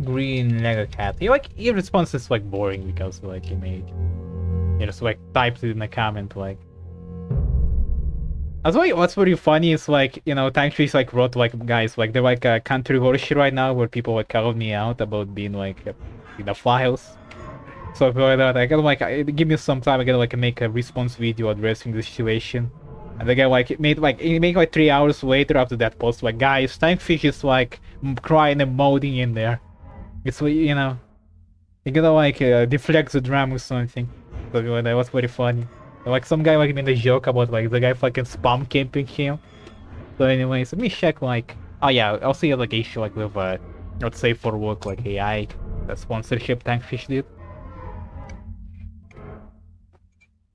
Green Lego cat. Your response is like boring because like you just like typed it in a comment like. That's why what's very funny is like, you know, Tanktrees like wrote like, guys, like they're like a controversy right now where people like called me out about being like in the files. So like that, I gotta like give me some time. I gotta like make a response video addressing the situation. And the guy like it made like 3 hours later after that post like, guys, Tankfish is like crying and moaning in there. It's, you know, you gotta like deflect the drama or something. So that was very funny. Like some guy like made a joke about like the guy fucking spam camping him. So anyways, let me check like, oh yeah, I'll see like issue like with let's say for work like AI, the sponsorship Tankfish did.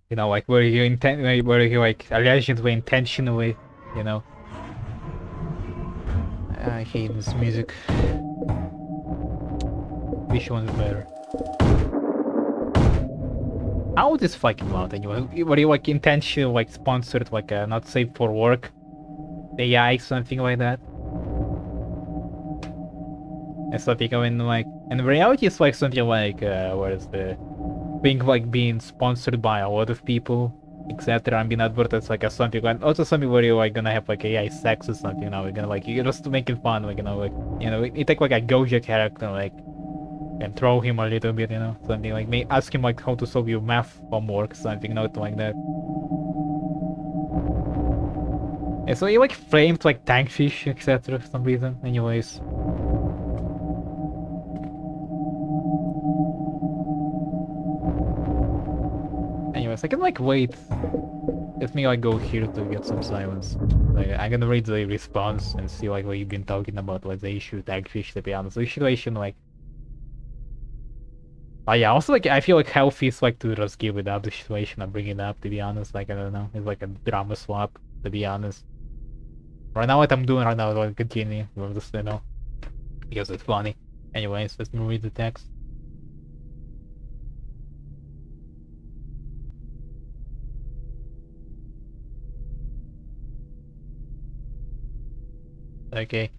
You know, like where he like allegedly intentionally, you know. I hate this music. Which one's better? How is fucking loud anyway? Were you like intentionally like sponsored like not safe for work AI, something like that? And something I mean like, in reality it's like something like what is the thing like being sponsored by a lot of people, etc. I'm being advertised like as something, and also something where you're like gonna have like AI sex or something. We're gonna like you just to make it fun. Like you take like a Goja character like and throw him a little bit, something like me ask him like how to solve your math homework, something not like that. And so he like framed like Tankfish, etc. for some reason. Anyways. Anyways, I can like wait. Let me like go here to get some silence. Like I'm gonna read the response and see like what you've been talking about, like the issue Tankfish, to be honest. The situation like oh yeah, also like I feel like healthy is like to just give it up the situation and bring it up, to be honest. Like I don't know. It's like a drama swap, to be honest. Right now what I'm doing right now is like continue with this, because it's funny. Anyways, let's read the text. Okay.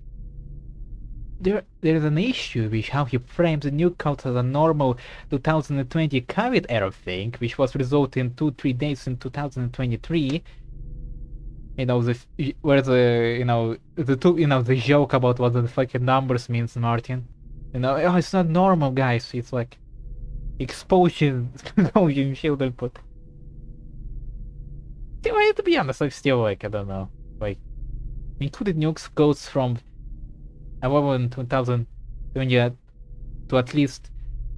There is an issue with how he frames the new cult as a normal 2020 COVID era thing, which was resolved in 2-3 days in 2023. Where the joke about what the fucking numbers means, Martin. Oh, it's not normal, guys. It's like exposure children put. To be honest, I'm still like I don't know, like included nukes goes from 11 2020 to at least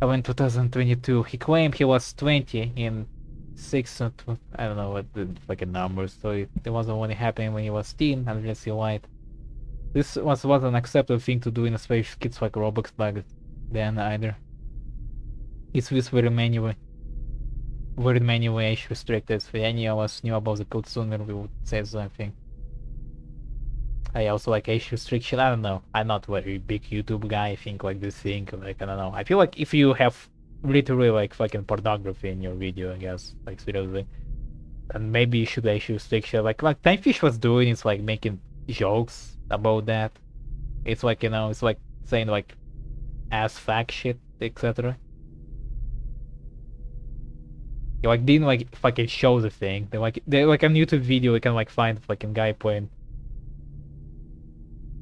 11 2022. He claimed he was 20 in 6 I don't know what the fucking numbers, so it wasn't only happening when he was teen, unless he lied. This wasn't an acceptable thing to do in a space kids like Roblox back then either. It's this very age restricted. If any of us knew about the code sooner, we would say something. I also like age restriction. I don't know. I'm not very big YouTube guy. I think like this thing, like I don't know. I feel like if you have literally like fucking pornography in your video, I guess, like seriously, and maybe you should age restriction. Like Timefish was doing, it's like making jokes about that. It's like it's like saying like ass fact shit, etc. You like didn't like fucking show the thing. They're like on YouTube video. You can like find fucking guy playing.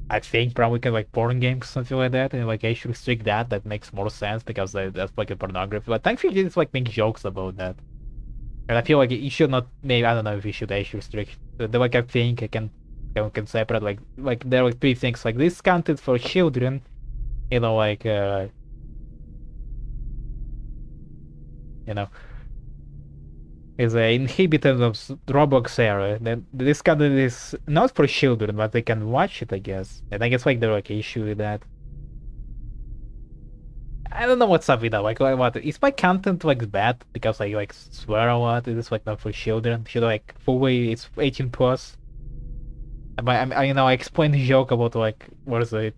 I think probably can like porn games, something like that, and like I should restrict that. That makes more sense because that's like a pornography. But thankfully, just like make jokes about that, and I feel like you should not. Maybe I don't know if you should age restrict. Like I think I can separate like there are like 3 things like this content for children, like is inhibited of Roblox era. Then this content is not for children, but they can watch it, I guess. And I guess like there like issue with that. I don't know what's up with that. Like what is my content like bad because I like swear a lot? Is this like not for children? Should like fully it's 18 plus? I explained the joke about like what is it?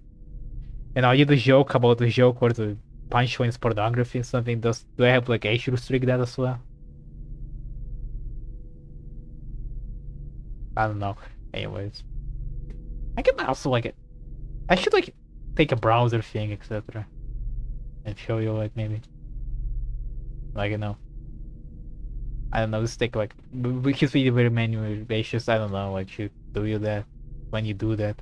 I did the joke about the joke where the punchline is pornography or something. Do I have like age restrict that as well? I don't know. Anyways, I can also like it. I should like take a browser thing, etc. and show you like maybe. Like I don't know. This take like because we very manual basis. I don't know. Like should do you that when you do that.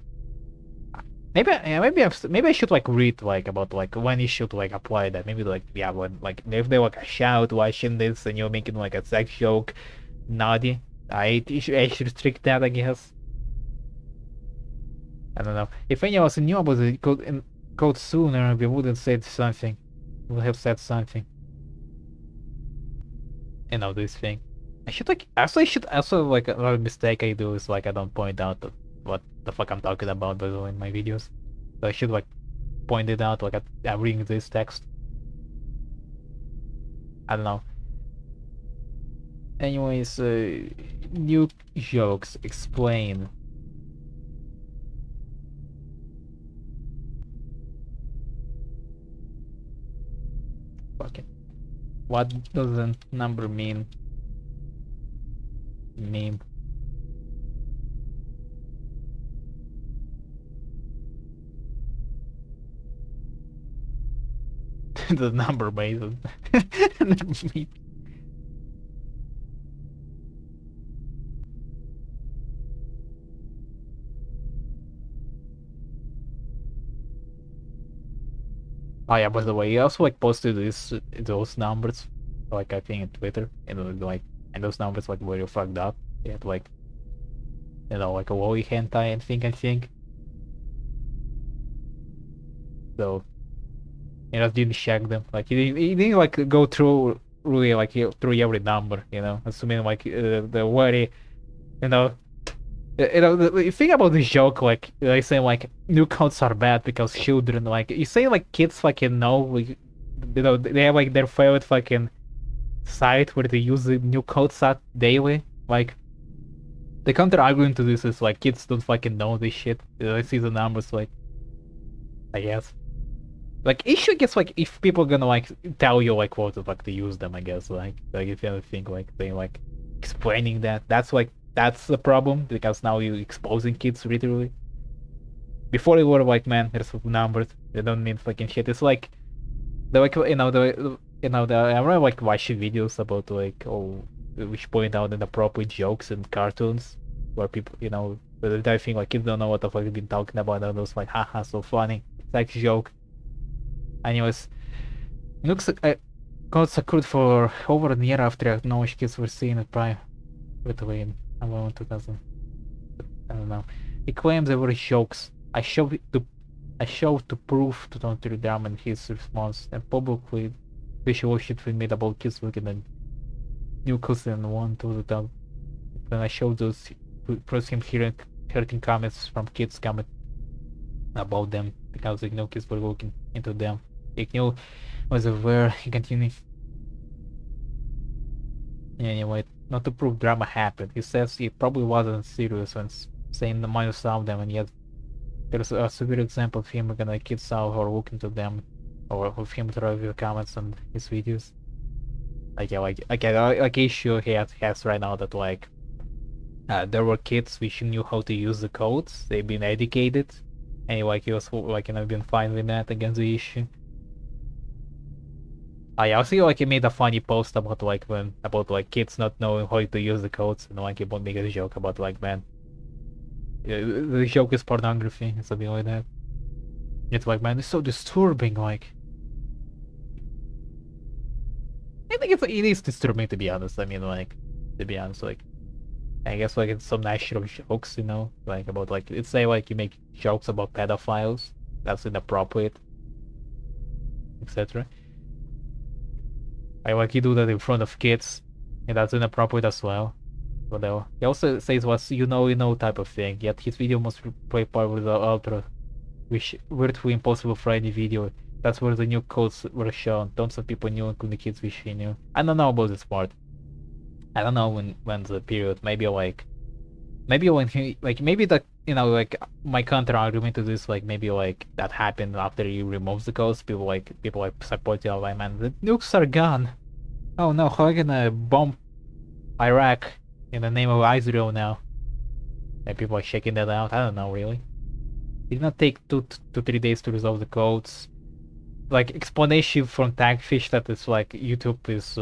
Maybe I should like read like about like when you should like apply that. Maybe like when like if they like a shout watching this and you're making like a sex joke, naughty. I should restrict that, I guess. I don't know. If any of us knew about the code sooner, we wouldn't said something. We would have said something. This thing. I should also like another mistake I do is like I don't point out what the fuck I'm talking about by the way in my videos. So I should like point it out like I'm reading this text. I don't know. Anyways, new jokes explain. Fuck it. What does the number mean? Meme. The number made. Oh yeah, by the way, he also like posted those numbers, like I think in Twitter, and like and those numbers like were fucked up. He had like like a Wally hentai I think. So he just didn't check them. Like he didn't like go through really like through every number, assuming like the worry, you know. The thing about this joke, like they say, like new codes are bad because children, like you say, like kids fucking know, like, they have like their favorite fucking site where they use the new code set daily. Like the counter argument to this is like kids don't fucking know this shit. I see the numbers, like I guess. Like issue gets like if people gonna like tell you like what the fuck to use them, I guess. Like if you think like they like explaining that's the problem because now you're exposing kids literally. Before they were like, man, there's numbers. They don't mean fucking shit. It's like the like I remember like watching videos about like which point out inappropriate jokes and cartoons where people but I think like kids don't know what the fuck they've been talking about and those like haha so funny. It's like a joke. Anyways, looks got occurred for over a year after I acknowledged kids were seeing it prior with the way in around 2000. I don't know. He claims they were jokes. I showed to prove to Don Drum and his response and publicly visual shit we made about kids looking at new cousin one to the dog. When I showed those first him hearing hurting comments from kids comment about them because the new kids were looking into them. Ignore was aware he continued. Anyway, not to prove drama happened. He says he probably wasn't serious when saying the minus saw them, and yet there's a severe example of him gonna kids out or look into them, or of him to review comments on his videos. Like issue he has right now that like there were kids which knew how to use the codes. They've been educated, and like he was like been fine with that against the issue. I also like he made a funny post about like kids not knowing how to use the codes, and like he would make a joke about like, man, the joke is pornography and something like that. It's like, man, it's so disturbing. Like, I think it is disturbing to be honest. I mean, like, to be honest, like, I guess like it's some natural jokes, like about like it's say like you make jokes about pedophiles, that's inappropriate, etc. I like you do that in front of kids, and that's inappropriate as well. Whatever. He also says was you know type of thing, yet his video must play part with the ultra, which virtually impossible for any video. That's where the new codes were shown. Tons of people knew, including kids which he knew. I don't know about this part. I don't know when the period. Maybe when he like maybe that like my counter argument to this like maybe like that happened after he removes the codes. People like support you like, man, the nukes are gone. Oh no, how are you gonna bomb Iraq in the name of Israel now? And people are shaking that out. I don't know really. It did not take 2 to 3 days to resolve the codes. Like explanation from Tagfish that it's like YouTube is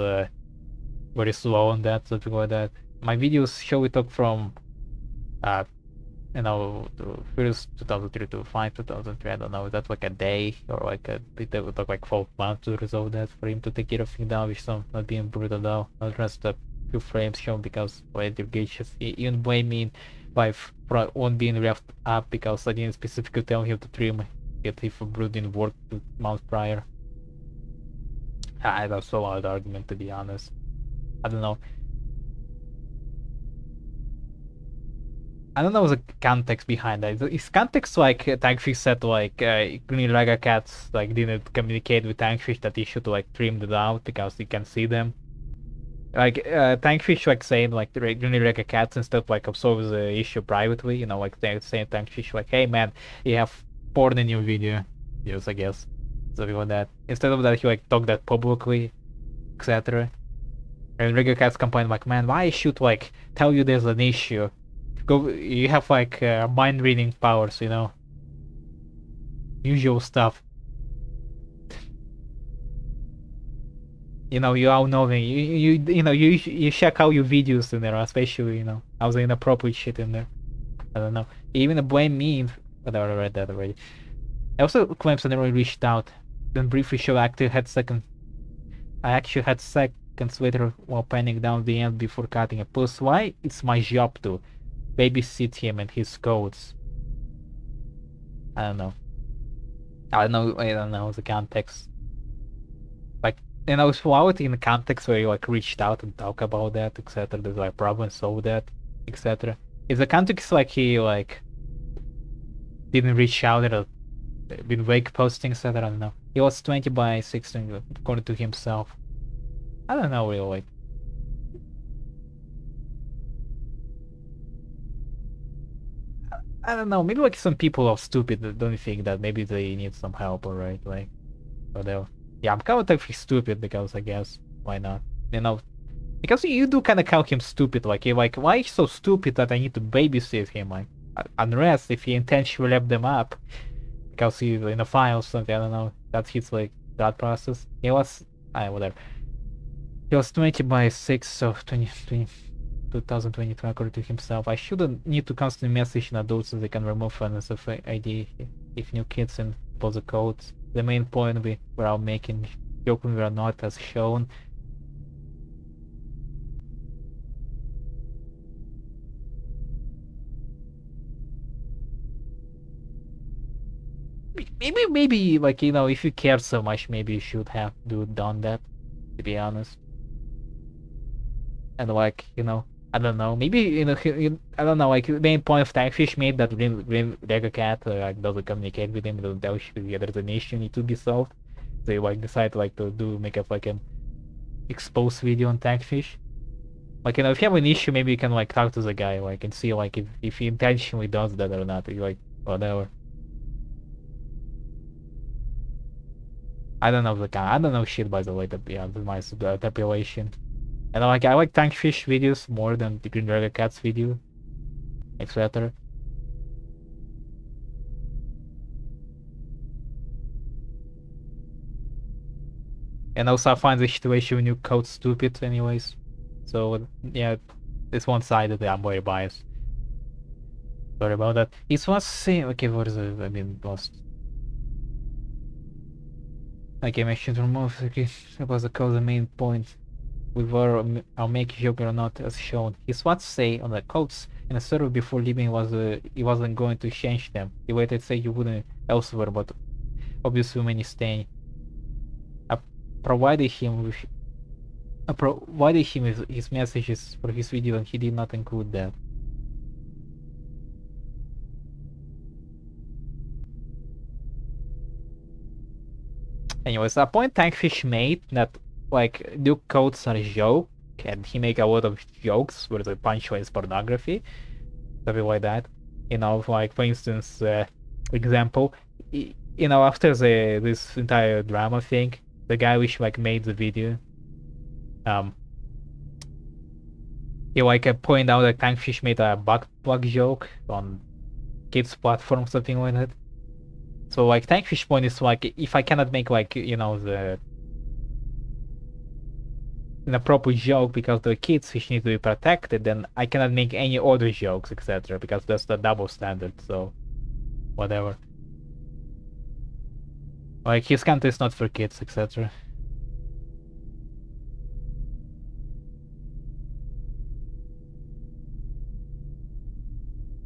very slow on that, something like that. My videos show it took from first 2003 to 2003, I don't know, that's like a day or like it would took like 4 months to resolve that for him to take everything down with some not being brutal down, not just a few frames shown because why the gauges even blame me by one being left up because I didn't specifically tell him to trim it if a brood didn't work 2 months prior. That's a valid argument to be honest. I don't know the context behind that. Is context like Tankfish said like Green Raga cats like didn't communicate with Tankfish that he should like trim them out because he can see them. Like Tankfish like saying like the Green Raga cats and stuff like absorbs the issue privately, like saying Tankfish like, hey man, you have porn in your video. Yes, I guess. Something like that. Instead of that he like talked that publicly, etc. And Raga cats complain like, man, why I should like tell you there's an issue? You have like mind reading powers, usual stuff. You all know me. You check out your videos in there, especially I was inappropriate shit in there. I don't know. Even blame me, but I read that already. I also claims I never reached out. then briefly show I actually had seconds later while panning down the end before cutting it. Plus, why? It's my job to babysit him and his codes. I don't know. I don't know the context. Like, it's wild in the context where you like reached out and talk about that, etc. There's like problem solve that, etc. If the context like he like didn't reach out or been wake posting, etc. I don't know. He was 20 by 16 according to himself. I don't know really. Like, I don't know. Maybe like some people are stupid that don't think that maybe they need some help, alright? Like, whatever. Yeah, I'm kind of technically stupid because I guess why not? Because you do kind of call him stupid. Like, you're like, why is he so stupid that I need to babysit him? Like, unless if he intentionally left them up because he's in a file or something. I don't know. That's his like that process. He was, whatever. He was 20 by 6 of 2022 according to himself. I shouldn't need to constantly message in adults so they can remove unnecessary ID if new kids impose the codes. The main point we were all making, joking we are not as shown. Maybe like if you care so much, maybe you should have done that. To be honest, and like I don't know. Maybe I don't know. Like the main point of Tankfish made that Green Lego Cat like doesn't communicate with him. Doesn't tell you there's an issue need to be solved. They like decide like to make up like an expose video on Tankfish. Like if you have an issue, maybe you can like talk to the guy like and see like if he intentionally does that or not. Like whatever. I don't know I don't know shit by the way. My population. And like I like Tankfish videos more than the Green Dragon Cat's video, etc. And also I find the situation when you code stupid anyways. So yeah, it's one-sided. I'm very biased. Sorry about that. It was saying okay, what is it? I mean lost. Like I mentioned remove okay, it was the main point. We were I'll make Joker or not as shown. His what say on the codes in the server before leaving was he wasn't going to change them. He waited to say you wouldn't elsewhere, but obviously many staying. I provided him with his messages for his video and he did not include that. Anyways, a point Tankfish made that like new codes are a joke and he make a lot of jokes where the punchline is pornography, something like that. Like for instance, example, after this entire drama thing, the guy which like made the video, he like pointed out that Tankfish made a bug joke on kids platform, something like that. So like Tankfish point is like if I cannot make like the inappropriate joke because the kids which need to be protected, then I cannot make any other jokes, etc. Because that's the double standard. So whatever. Like his content is not for kids, etc.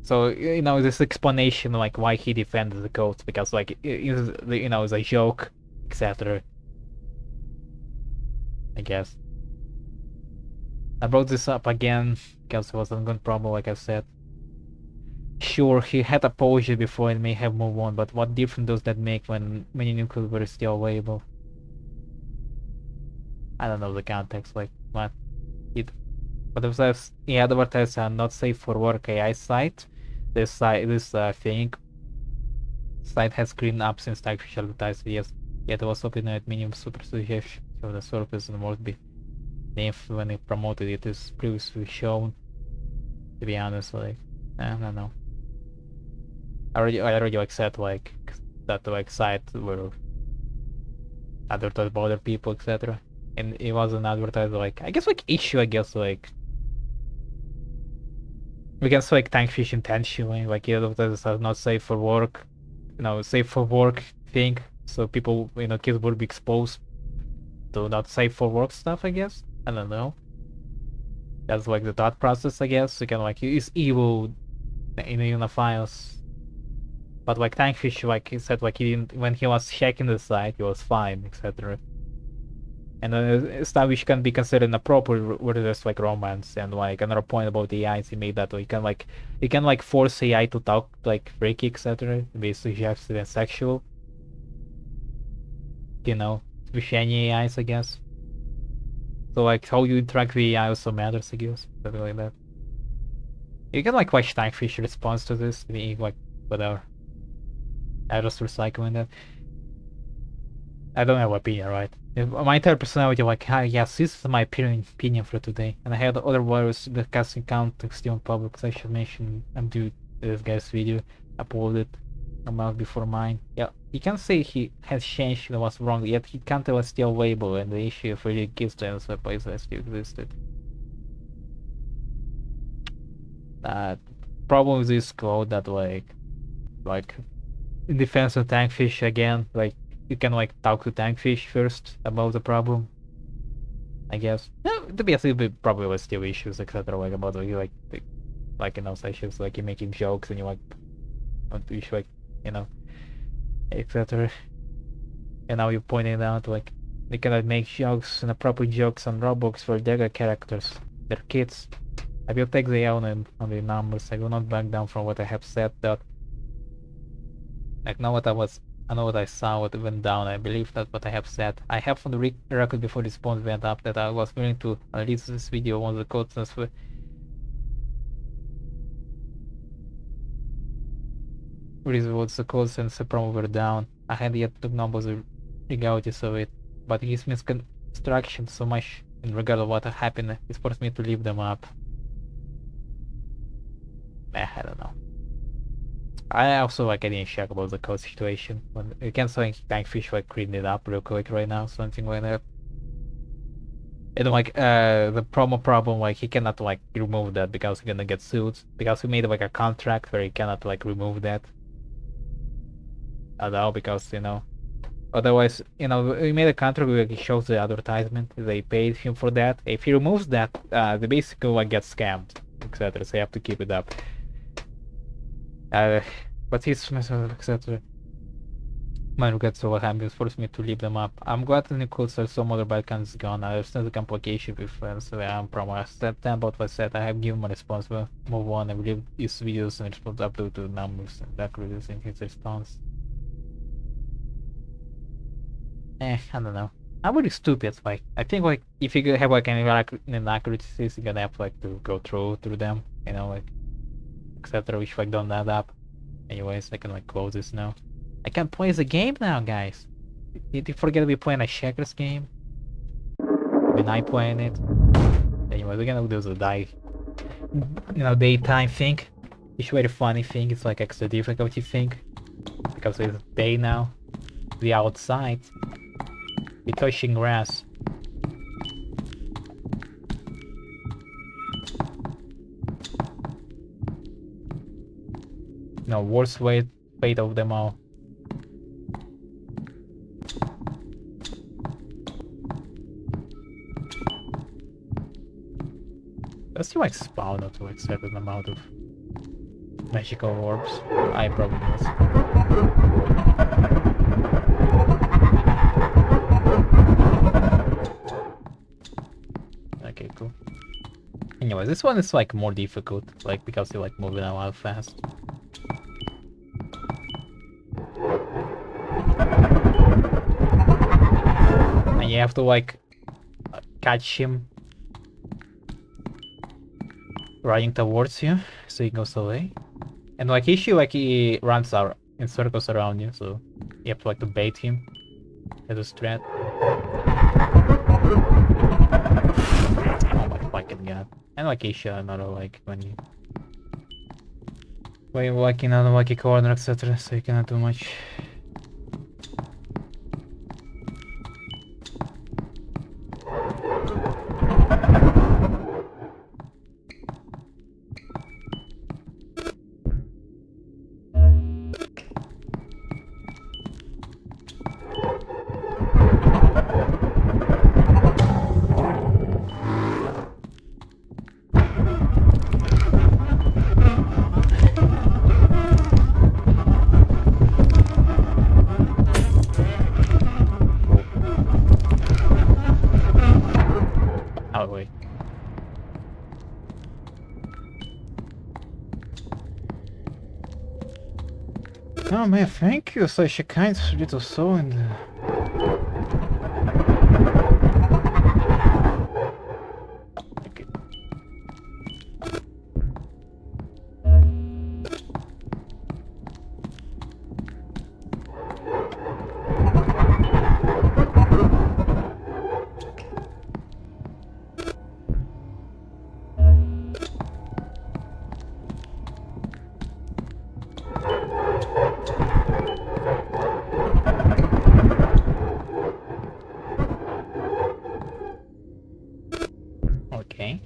So this explanation like why he defended the codes because like it's a joke, etc. I guess. I brought this up again because it was an ongoing problem, like I said. Sure, he had apology before and may have moved on, but what difference does that make when many new codes were still available? I don't know the context, like what it. But if says he advertised a not safe for work AI site, this thing site has cleaned up since the official advertised yes, yet it was open at minimum super suggestion of the surface and must be named when it promoted it is previously shown. To be honest, like I don't know. I already like said like that like site were advertised by other people, etc. And it wasn't advertised like I guess like issue. I guess like we can say like Tankfish intentionally like it advertises as not safe for work, safe for work thing so people, kids would be exposed to not safe for work stuff, I guess. I don't know. That's like the thought process, I guess. You can like use evil in the Uniphiles. But like Tankfish, like he said, like he didn't, when he was checking the site, he was fine, etc. And stuff which can be considered inappropriate where there's like romance. And like another point about the AIs, he made that you can like force AI to talk like freaky, etc. Basically suggestive and sexual. With any AIs, I guess. So like how you interact with AI also matters, I guess. Something like that. You can like watch Tankfish response to this, like whatever. I just recycling that. I don't have an opinion, right? My entire personality, like, yes, this is my opinion for today. And I had other videos discussing context in public, so I should mention I'm doing this guy's video uploaded a month before mine. Yeah, you can say he has changed and was wrong, yet he can't was still available, and the issue of really gives them so places still existed. Problem with this code that like in defense of Tankfish again, like you can like talk to Tankfish first about the problem, I guess. To be honest, probably was still issues, etc. Like about issues like you making jokes and you like issue like etc. And now you're pointing out like they cannot make jokes, inappropriate jokes on Roblox for their characters. They're kids. I will take the L on the numbers. I will not back down from what I have said. That I know what I saw, what went down. I believe that what I have said. I have on the record before this point went up that I was willing to release this video on the codes the codes and the promo were down. I had yet to know the legalities of it, but it gives me construction so much in regard of what happened. It forced me to leave them up. I don't know. I also I didn't check about the code situation. When you can say Tankfish clean it up real quick right now, something like that. And the promo problem, he cannot remove that because he's gonna get sued. Because he made a contract where he cannot remove that. I don't know, because otherwise, he made a contract where he shows the advertisement. They paid him for that. If he removes that, they basically get scammed, etc. So you have to keep it up. But he's etc. My regrets over happened forced me to leave them up. I'm glad the new codes are some other Balkans gone. I understand the complication with friends, so I'm promised. That time about what I said, I have given my response. Well, move on. I will leave these videos and respond up to the numbers and that reducing his response. I don't know. I'm really stupid. I think if you have any inaccuracies, you're gonna have to go through them, etc. Which don't add up. Anyways, I can close this now. I can play the game now, guys. Did you forget we're playing a checkers game? When I playing it. Anyways, we're gonna do the daytime thing. It's very funny thing. It's extra difficulty thing because it's day now. We outside. We're touching grass. No, worst fate of them all. Does he spawn up to a certain amount of magical orbs? I probably does. Okay, cool. Anyway, this one is more difficult, because you're moving a lot fast. And you have to catch him running towards you, so he goes away. And he runs out in circles around you, so you have to bait him as a strat. Oh my fucking god. And he shot another when you in another corner, etc. So you cannot do much. Oh man, thank you, such a kind little soul in the... Okay. Okay.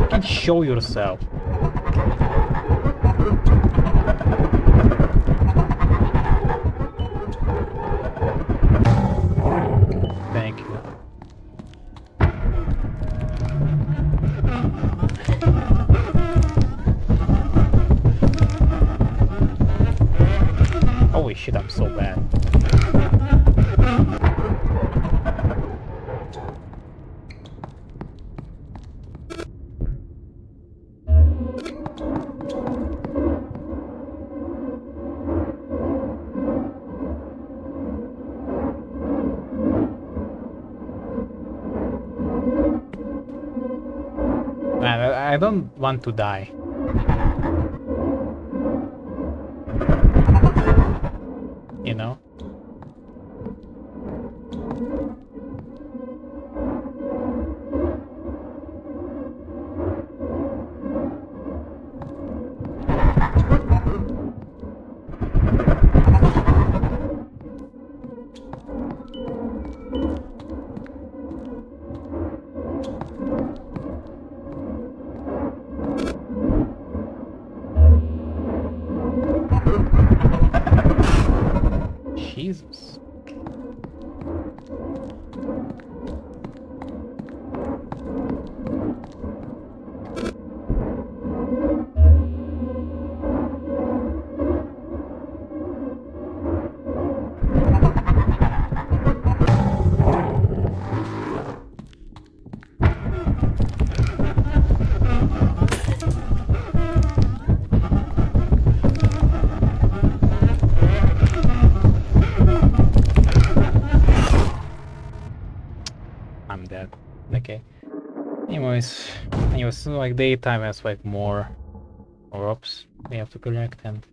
You can show yourself. Thank you. Holy shit, I'm so bad. Man, I don't want to die. You know? Jesus. I'm dead. Okay. Anyways, so like daytime has like more orbs we have to collect and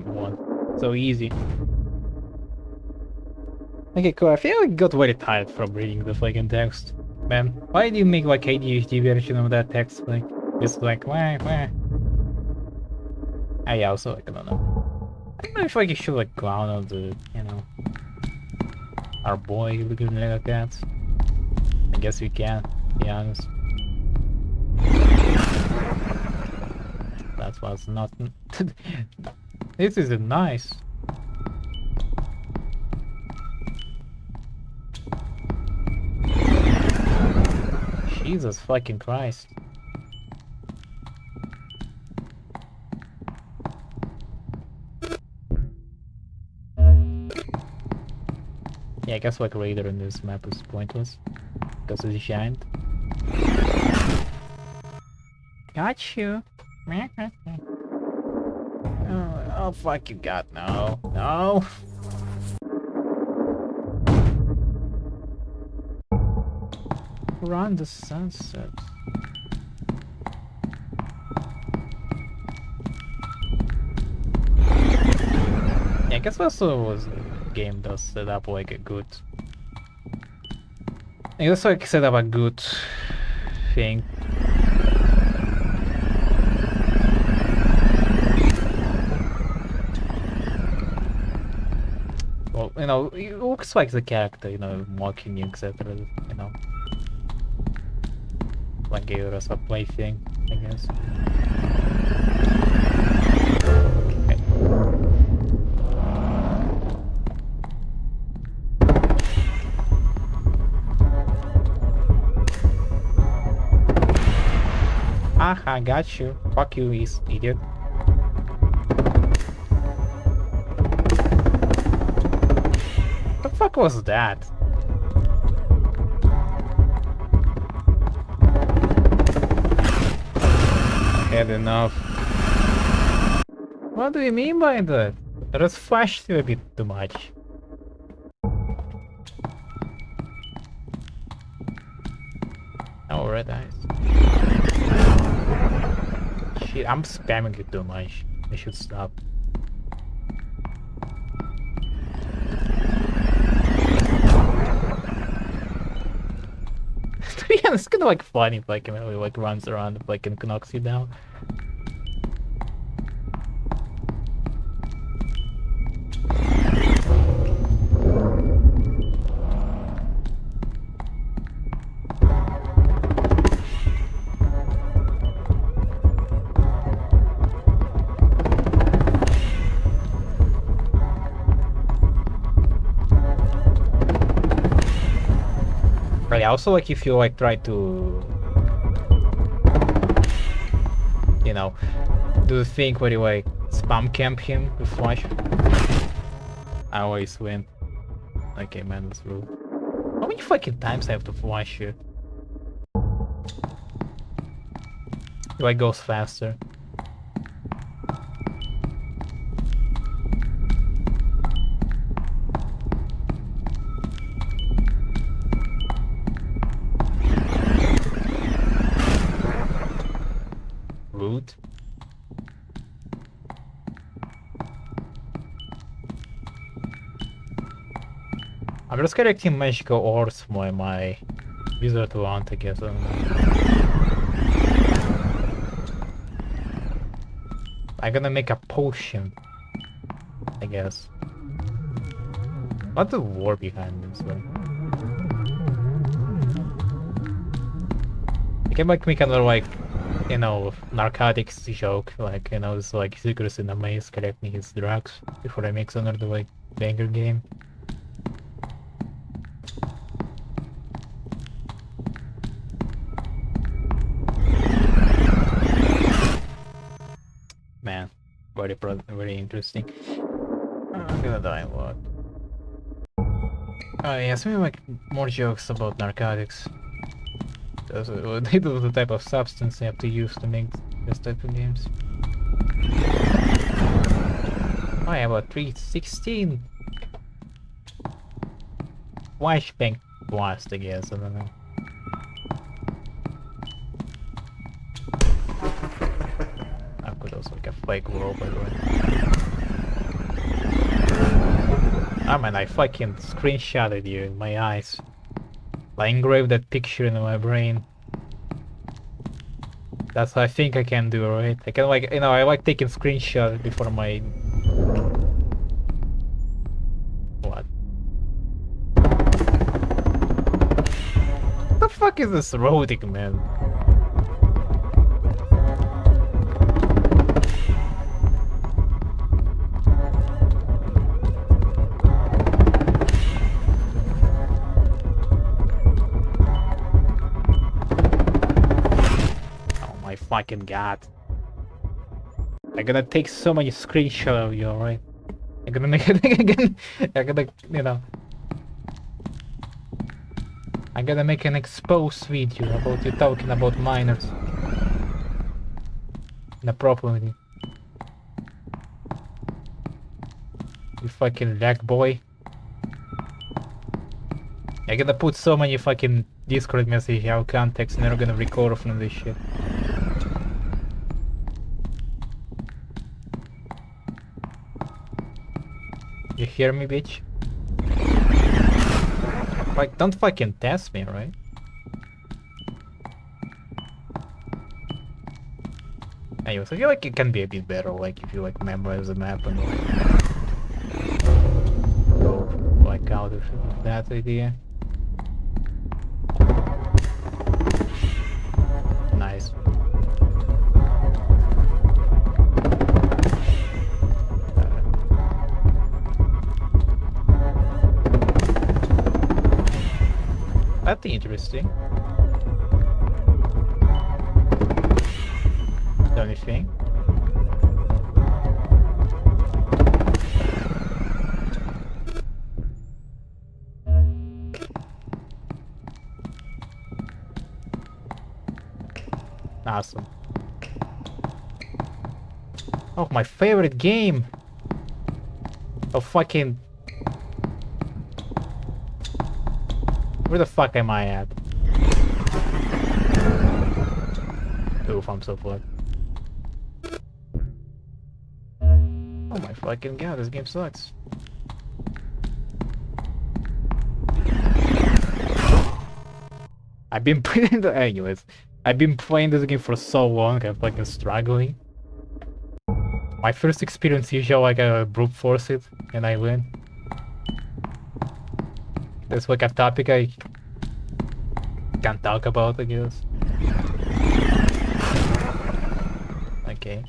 one. So easy. Okay, cool. I feel like I got very tired from reading the fucking text. Man, why do you make like ADHD version of that text? Like, just like, wah, wah. Yeah, also, like, I don't know. I don't know if like you should like clown on the, you know, our boy looking like that. I guess we can, to be honest. That was not. This is nice. Jesus fucking Christ. Yeah, I guess like Raider in this map is pointless because it's giant. Got you. Oh fuck you got no. No. Run the sunset. Yeah, I guess also was the game does set up like a good. I guess like set up a good thing. Well, you know, it looks like the character, you know, mocking you, etc. You know, like gave us a plaything, I guess. Okay. Aha, got you. Fuck you, idiot. The fuck was that? Had enough. What do you mean by that? That was flashed a bit too much. Oh, red eyes. Shit, I'm spamming it too much. I should stop. To be honest, it's kind of like funny if like really like runs around if like and knocks you down. Right, also like if you like try to, you know, do the thing where you like spam camp him with flash, I always win. Okay, man, that's rude. How many fucking times I have to flash you? It like goes faster. Rude. I'm just collecting magical ores for my wizard wand, I guess. I don't know. I'm gonna make a potion, I guess. What's the war behind this one? I can like make another like, you know, narcotics joke, like, you know, it's like secrets in a maze collecting his drugs before I make another like banger game. Man, very interesting. I'm gonna die, what? Oh yes, maybe like more jokes about narcotics. Those are the type of substance you have to use to make this type of games. Oh, I have a 316 flashbang blast, I guess. I don't know. I could also like a fake roll, by the way. Ah man, I fucking screenshotted you in my eyes. I engraved that picture in my brain. That's what I think I can do, right? I can like, I like taking screenshots before my... What? What the fuck is this roading, man? Oh my fucking god. I'm gonna take so many screenshots of you, alright? I'm gonna make it again. I'm gonna, I'm gonna make an exposed video about you talking about minors. Inappropriately. You fucking lag boy. I'm gonna put so many fucking Discord messages out context and they're gonna record from this shit. You hear me, bitch? Like, don't fucking test me, right? Anyways, I feel like it can be a bit better, like, if you, like, memorize the map and, like, go, like, out of that idea. Nice. That's interesting. Don't you think? Awesome. Oh, my favorite game! Oh, fucking... Where the fuck am I at? Oof, I'm so fucked. Oh my fucking god, this game sucks. I've been playing the... Anyways, I've been playing this game for so long, I'm fucking struggling. My first experience usually like I brute force it, and I win. That's like a topic I can't talk about, I guess. Okay.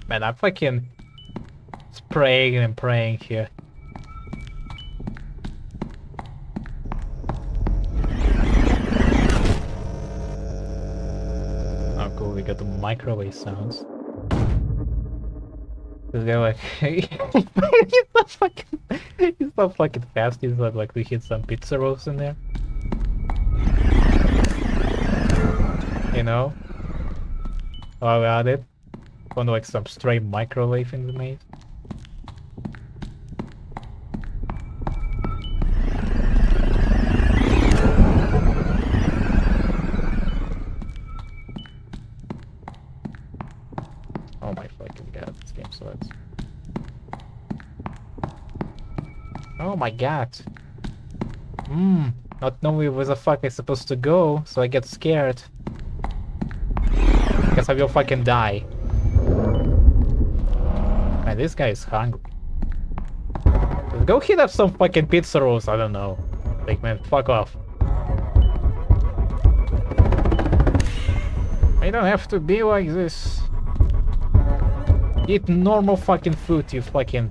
Man, I'm fucking spraying and praying here. Oh cool, we got the microwave sounds. This guy like he's not fucking fast, he's not like we hit some pizza rolls in there. You know? While we're at it. On like some stray microwave in the maze. Oh my fucking god, this game sucks. Oh my god. Not knowing where the fuck I'm supposed to go, so I get scared. Guess I will fucking die. Man, this guy is hungry. Let's go hit up some fucking pizza rolls, I don't know. Like, man, fuck off. I don't have to be like this. Eat normal fucking food, you fucking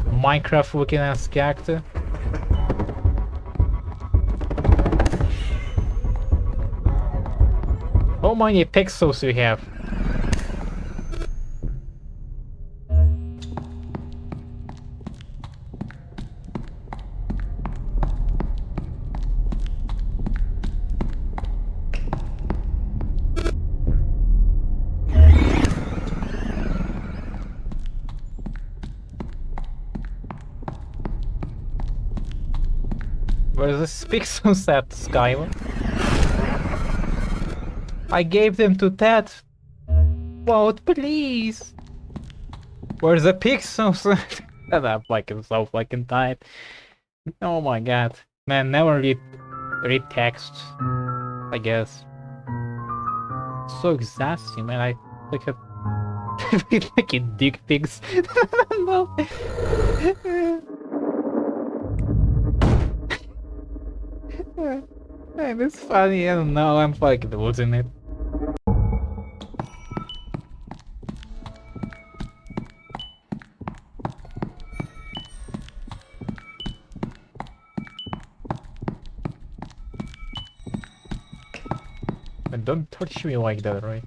Minecraft looking ass character. How many pixels do you have? Where's this pixel set, Skylar? I gave them to Ted. Vote, please. Where's the pixels? And I'm fucking so fucking tired. Oh my god. Man, never read text, I guess. So exhausting, man. I look at fucking dick pics. No. Man, it's funny. I don't know. I'm fucking losing it. And don't touch me like that, right?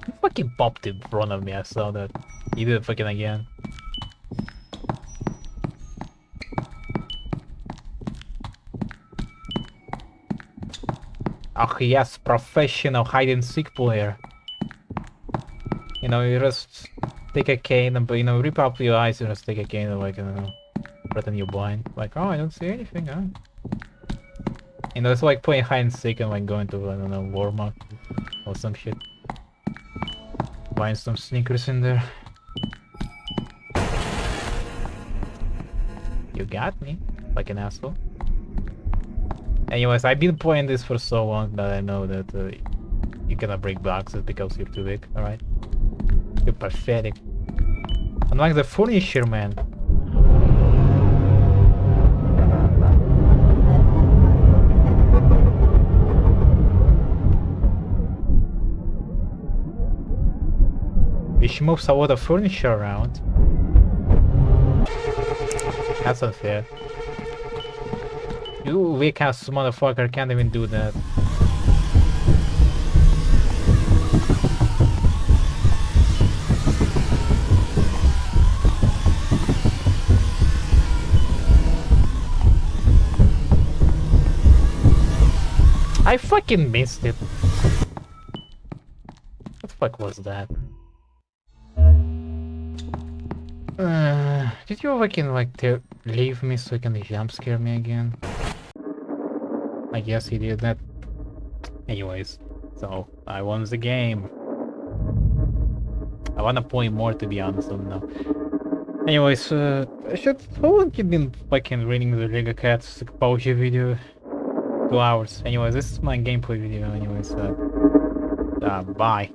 You fucking popped in front of me, I saw that. You did it fucking again. Oh yes, professional hide-and-seek player. You know, you just take a cane and, you know, rip up your eyes and just take a cane and, like, I don't know, pretend you're blind. Like, oh, I don't see anything, huh? You know, it's like playing hide-and-seek and, like, going to, I don't know, Walmart or some shit. Buying some sneakers in there. You got me, like an asshole. Anyways, I've been playing this for so long that I know that you cannot break boxes because you're too big, alright? You're pathetic. Unlike the furniture man. Which moves a lot of furniture around. That's unfair. You weak ass motherfucker can't even do that. I fucking missed it. What the fuck was that? Did you fucking like leave me so you can jump scare me again? I guess he did that. Anyways, so I won the game. I wanna play more, to be honest, I don't know. Anyways, how long you been fucking reading the Lego Cats exposure video? 2 hours. Anyways, this is my gameplay video. Anyways, bye.